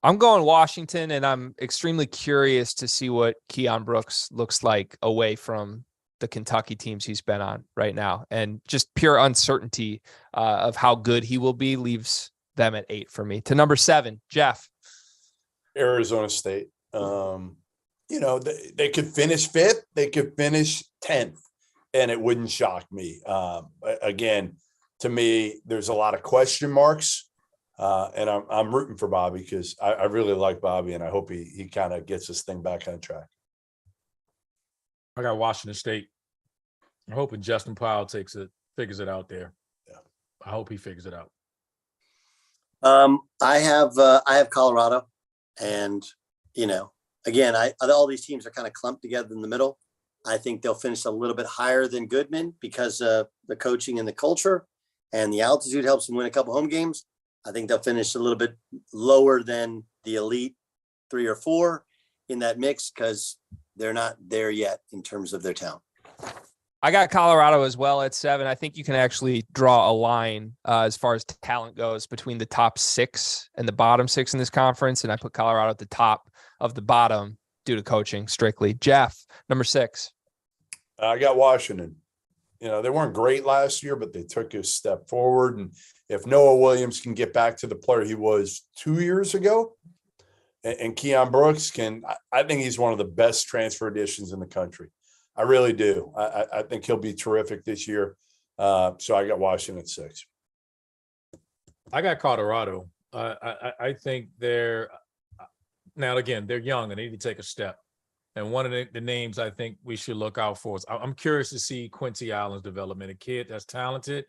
I'm going Washington, and I'm extremely curious to see what Keon Brooks looks like away from the Kentucky teams he's been on right now. And just pure uncertainty of how good he will be leaves them at 8 for me. To number 7, Jeff. Arizona State. They could finish 5th, they could finish 10th, and it wouldn't shock me. Again, to me, there's a lot of question marks, and I'm rooting for Bobby because I really like Bobby, and I hope he kind of gets this thing back on track. I got Washington State. I'm hoping Justin Powell figures it out there. Yeah, I hope he figures it out. I have Colorado, and again, all these teams are kind of clumped together in the middle. I think they'll finish a little bit higher than Goodman because of the coaching and the culture, and the altitude helps them win a couple home games. I think they'll finish a little bit lower than the elite 3 or 4 in that mix because they're not there yet in terms of their talent. I got Colorado as well at 7. I think you can actually draw a line as far as talent goes between the top 6 and the bottom 6 in this conference. And I put Colorado at the top of the bottom due to coaching strictly. Jeff, number 6. I got Washington. They weren't great last year, but they took a step forward. And if Noah Williams can get back to the player he was 2 years ago, and Keon Brooks I think he's one of the best transfer additions in the country. I really do. I think he'll be terrific this year. So I got Washington at 6. I got Colorado. I think they're now again, they're young and they need to take a step. And one of the names I think we should look out for is I'm curious to see Quincy Allen's development, a kid that's talented,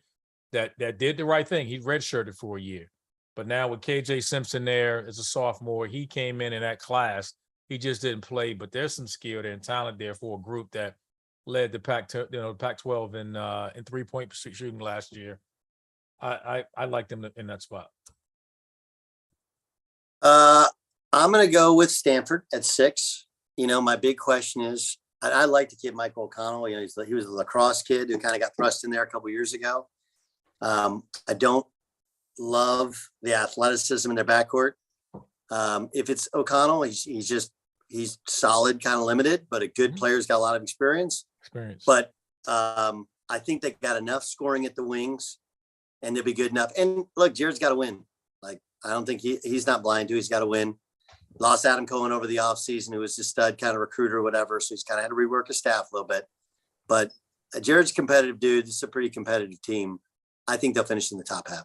that did the right thing. He redshirted for a year. But now with KJ Simpson there as a sophomore, he came in that class. He just didn't play, but there's some skill there and talent there for a group that led the Pac-12 in 3-point shooting last year. I like them in that spot. I'm going to go with Stanford at 6. My big question is, I like the kid Michael O'Connell. He was a lacrosse kid who kind of got thrust in there a couple years ago. I don't love the athleticism in their backcourt. If it's O'Connell, he's solid, kind of limited, but a good player's got a lot of experience. But I think they got enough scoring at the wings, and they'll be good enough. And look, Jared's got to win. I don't think he's not blind to. He's got to win. Lost Adam Cohen over the offseason, who was a stud kind of recruiter or whatever. So he's kind of had to rework his staff a little bit. But Jared's a competitive dude. This is a pretty competitive team. I think they'll finish in the top half.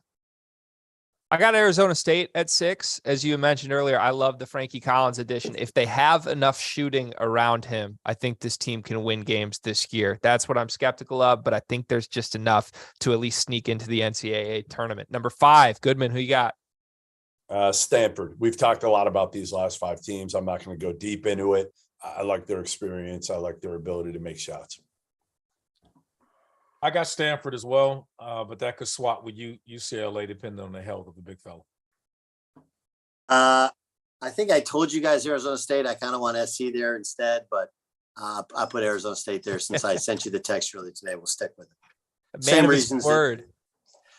I got Arizona State at 6. As you mentioned earlier, I love the Frankie Collins addition. If they have enough shooting around him, I think this team can win games this year. That's what I'm skeptical of, but I think there's just enough to at least sneak into the NCAA tournament. Number 5, Goodman, who you got? Stanford. We've talked a lot about these last 5 teams. I'm not going to go deep into it. I like their experience. I like their ability to make shots. I got Stanford as well, but that could swap with UCLA depending on the health of the big fella. I think I told you guys Arizona State. I kind of want SC there instead, but I put Arizona State there since I sent you the text earlier today. We'll stick with it. Same reasons.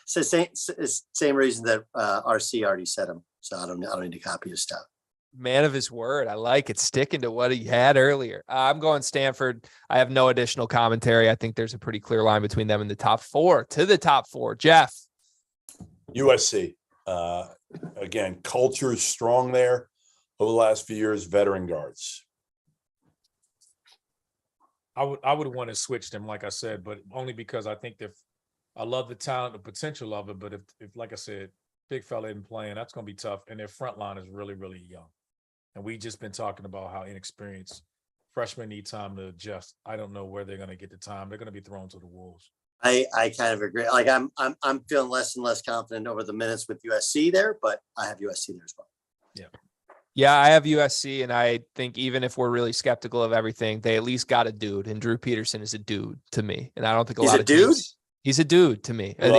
Same reason that RC already said them. So I don't need to copy his stuff. Man of his word. I like it. Sticking to what he had earlier. I'm going Stanford. I have no additional commentary. I think there's a pretty clear line between them and the top 4. To the top 4, Jeff. USC. Again, culture is strong there over the last few years. Veteran guards. I would want to switch them, like I said, but only because I think I love the talent, the potential of it. But if like I said, big fella isn't playing, that's going to be tough. And their front line is really, really young. And we just been talking about how inexperienced freshmen need time to adjust. I don't know where they're going to get the time. They're going to be thrown to the wolves. I kind of agree. Like I'm feeling less and less confident over the minutes with USC there, but I have USC there as well. Yeah. Yeah, I have USC, and I think even if we're really skeptical of everything, they at least got a dude, and Drew Peterson is a dude to me. And I don't think He's a dude? He's a dude to me. And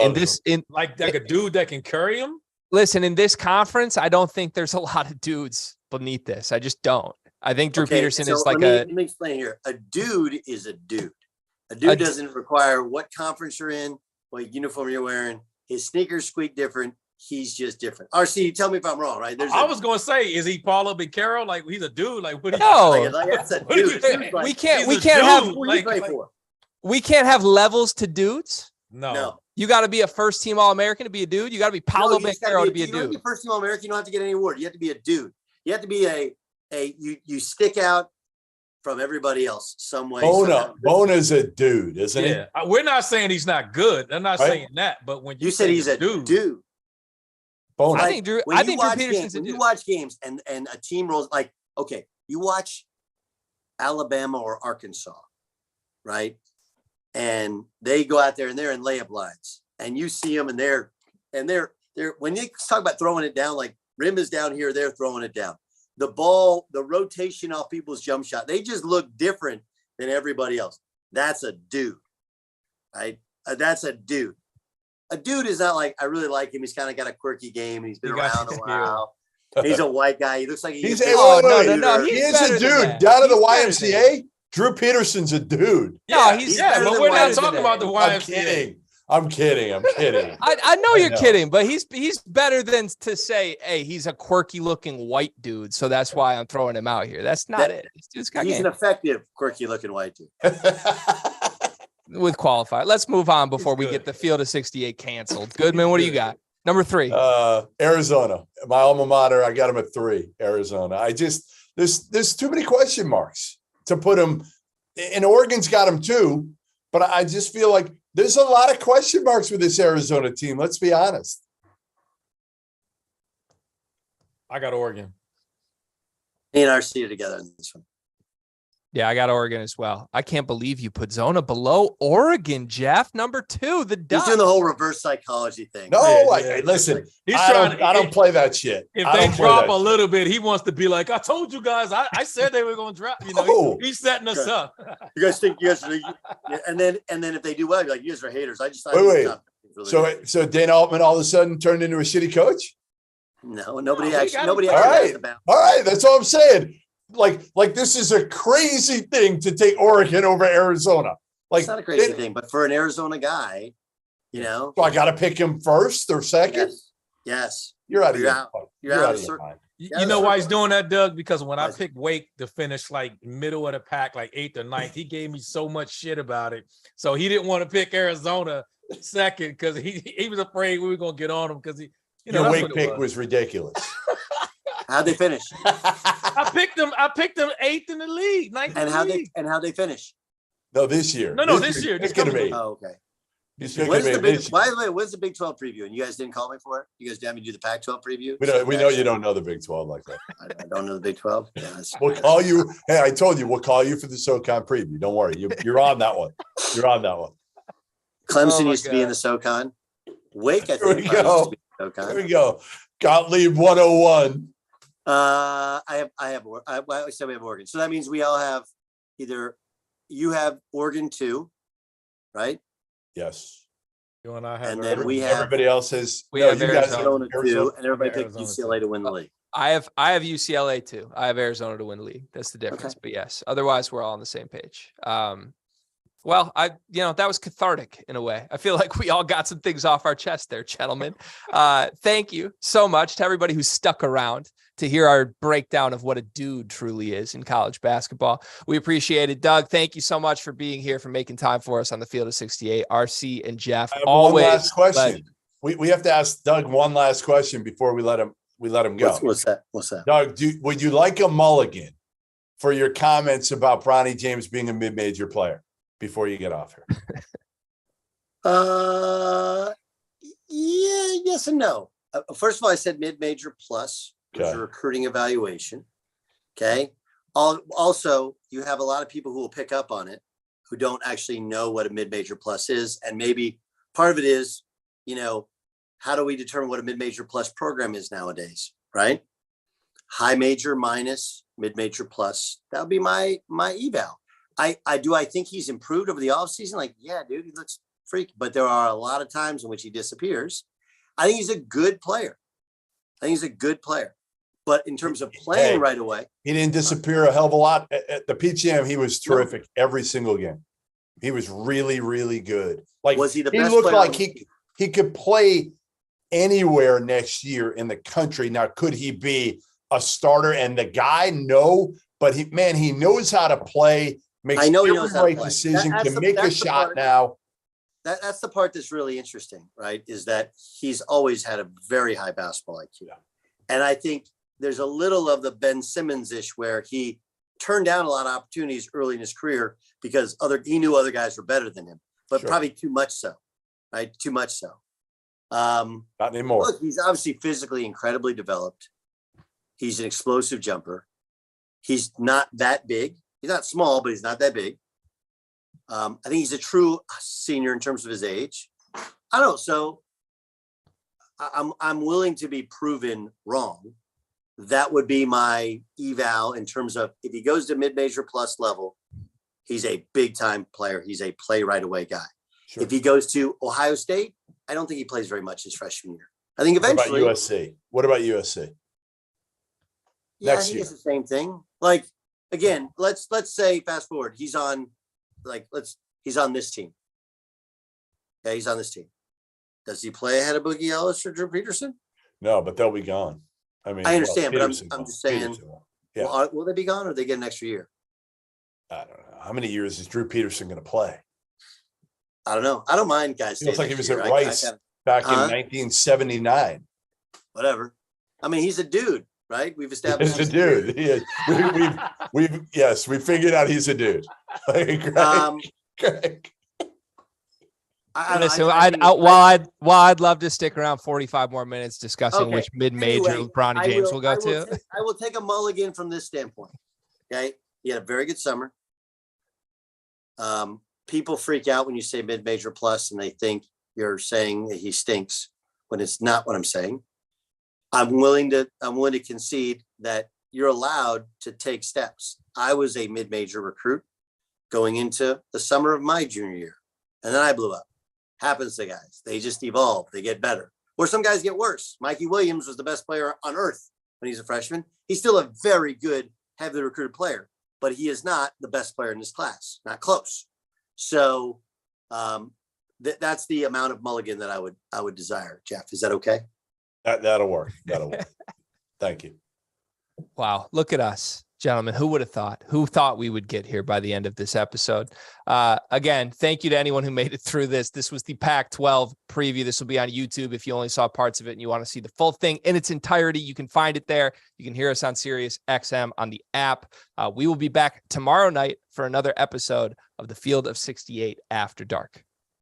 like a dude that can carry him. Listen, in this conference, I don't think there's a lot of dudes beneath this. I just don't. I think Drew Peterson is like let me explain here. A dude is a dude. A dude doesn't require what conference you're in, what uniform you're wearing. His sneakers squeak different. He's just different. RC, tell me if I'm wrong, right? I was going to say, is he Paula Beccaro? Like he's a dude. Like what? No, that's a dude. We can't have levels to dudes. No. You got to be a first team All-American to be a dude. You got to be Paolo Beccaro to be a dude. You don't be a first team All-American. You don't have to get any award. You have to be a dude. You have to be you stick out from everybody else some way. Bona's a dude, isn't he? We're not saying he's not good. I'm not saying that. But when you said he's a dude. I think Drew Peterson's a dude. When you watch games and a team rolls, like, okay, you watch Alabama or Arkansas, right? And they go out there and they're in layup lines, and you see them, and they're when you talk about throwing it down, like rim is down here, they're throwing it down. The ball, the rotation off people's jump shot, they just look different than everybody else. That's a dude, right? That's a dude. A dude is not like, I really like him. He's kind of got a quirky game, and he's been around a while. He's a white guy. He looks like he's a dude. Down to the YMCA. Drew Peterson's a dude. No, but we're not talking about the YMCA. I'm kidding. I know you're kidding, but he's better than to say, hey, he's a quirky looking white dude, so that's why I'm throwing him out here. That's not it. He's an effective quirky looking white dude. With qualified. Let's move on before we get the field of 68 canceled. Goodman, what do you got? Number 3. Arizona. My alma mater. I got him at 3. Arizona. There's too many question marks to put him, and Oregon's got him too, but I just feel like there's a lot of question marks with this Arizona team. Let's be honest. I got Oregon. Me and RC are together in this one. Yeah, I got Oregon as well. I can't believe you put Zona below Oregon, Jeff. Number 2, the Ducks. He's doing the whole reverse psychology thing. No, listen, I don't play that shit. If they drop a little bit, he wants to be like, I told you guys, I said they were going to drop. You know, he's setting us up. You guys think you guys are, and then if they do well, you're like, you guys are haters. I just wait. So Dana Altman all of a sudden turned into a shitty coach? No, nobody actually. All right, that's all I'm saying. Like this is a crazy thing to take Oregon over Arizona. Like it's not a crazy thing, but for an Arizona guy, you know, so I got to pick him first or second. Yes. You're out of your mind. You know why he's doing that, Doug? Because when I picked Wake to finish like middle of the pack, like 8th or 9th, he gave me so much shit about it. So he didn't want to pick Arizona second because he was afraid we were gonna get on him because he. Your Wake pick was ridiculous. How'd they finish? I picked them 8th in the league, 9th and how they finish? No, this year. No, this year. It's gonna be. Oh, okay. By the way, when's the Big 12 preview? And you guys didn't call me for it? You guys didn't have me do the Pac-12 preview? We know you don't know the Big 12 like that. I don't know the Big 12. Yes. We'll call you. Hey, I told you we'll call you for the SoCon preview. Don't worry. You're on that one. You're on that one. Clemson used to be in the SoCon. Wake, I think. Here we go. Gottlieb 101. I said we have Oregon. So that means we all have either you have Oregon 2, right? Yes. You and I have, and then we have everybody else has. We have Arizona 2, and everybody picked UCLA to win the league. I have UCLA too. I have Arizona to win the league. That's the difference. Okay. But yes, otherwise we're all on the same page. Well, that was cathartic in a way. I feel like we all got some things off our chest there, gentlemen. Thank you so much to everybody who stuck around to hear our breakdown of what a dude truly is in college basketball. We appreciate it. Doug, thank you so much for being here, for making time for us on the field of 68. RC and Jeff, always. One last question. We have to ask Doug one last question before we let him go. What's that? Doug, would you like a mulligan for your comments about Bronny James being a mid-major player before you get off here? Yeah, yes and no. First of all, I said mid-major plus, which is a recruiting evaluation. Okay. Also, you have a lot of people who will pick up on it, who don't actually know what a mid-major plus is. And maybe part of it is, how do we determine what a mid-major plus program is nowadays, right? High major minus mid-major plus. That would be my eval. I think he's improved over the offseason. Like, yeah, dude, he looks freak. But there are a lot of times in which he disappears. I think he's a good player. But in terms of playing right away. He didn't disappear a hell of a lot. At the PGM, he was terrific every single game. He was really, really good. Like, was he the best? He looked like he could play anywhere next year in the country. Now, could he be a starter? And the guy, no, but he knows how to play, makes every right decision, can make a shot now. That's the part that's really interesting, right? Is that he's always had a very high basketball IQ. Yeah. And I think there's a little of the Ben Simmons-ish where he turned down a lot of opportunities early in his career because he knew other guys were better than him, but probably too much so, right? Too much so. Not anymore. Look, he's obviously physically incredibly developed. He's an explosive jumper. He's not that big. He's not small, but he's not that big. I think he's a true senior in terms of his age. I don't know. So I'm willing to be proven wrong. That would be my eval in terms of if he goes to mid-major plus level, he's a big time player. He's a play right away guy. Sure. If he goes to Ohio State, I don't think he plays very much his freshman year. I think eventually. What about USC? Yeah, I think it's the same thing. Like, again, let's say fast forward, he's on this team. Yeah, he's on this team. Does he play ahead of Boogie Ellis or Drew Peterson? No, but they'll be gone. I mean, I understand, but I'm just saying, yeah. Will they be gone or they get an extra year? I don't know. How many years is Drew Peterson going to play? I don't know. I don't mind guys. He looks like he was at Rice back in 1979. Whatever. I mean, he's a dude, right? We've established he's a dude. He is. We figured out he's a dude. Greg. I'd love to stick around 45 more minutes discussing which mid-major LeBron James will go to. I will take a mulligan from this standpoint. Okay. He had a very good summer. People freak out when you say mid-major plus and they think you're saying that he stinks when it's not what I'm saying. I'm willing to concede that you're allowed to take steps. I was a mid-major recruit going into the summer of my junior year, and then I blew up. Happens to guys. They just evolve. They get better. Or some guys get worse. Mikey Williams was the best player on earth when he's a freshman. He's still a very good, heavily recruited player, but he is not the best player in his class. Not close. So that's the amount of mulligan that I would desire. Jeff, is that okay? That'll work. Thank you. Wow. Look at us, gentlemen. Who would have thought? Who thought we would get here by the end of this episode? Again, thank you to anyone who made it through this. This was the Pac-12 preview. This will be on YouTube. If you only saw parts of it and you want to see the full thing in its entirety, you can find it there. You can hear us on Sirius XM on the app. We will be back tomorrow night for another episode of the Field of 68 After Dark.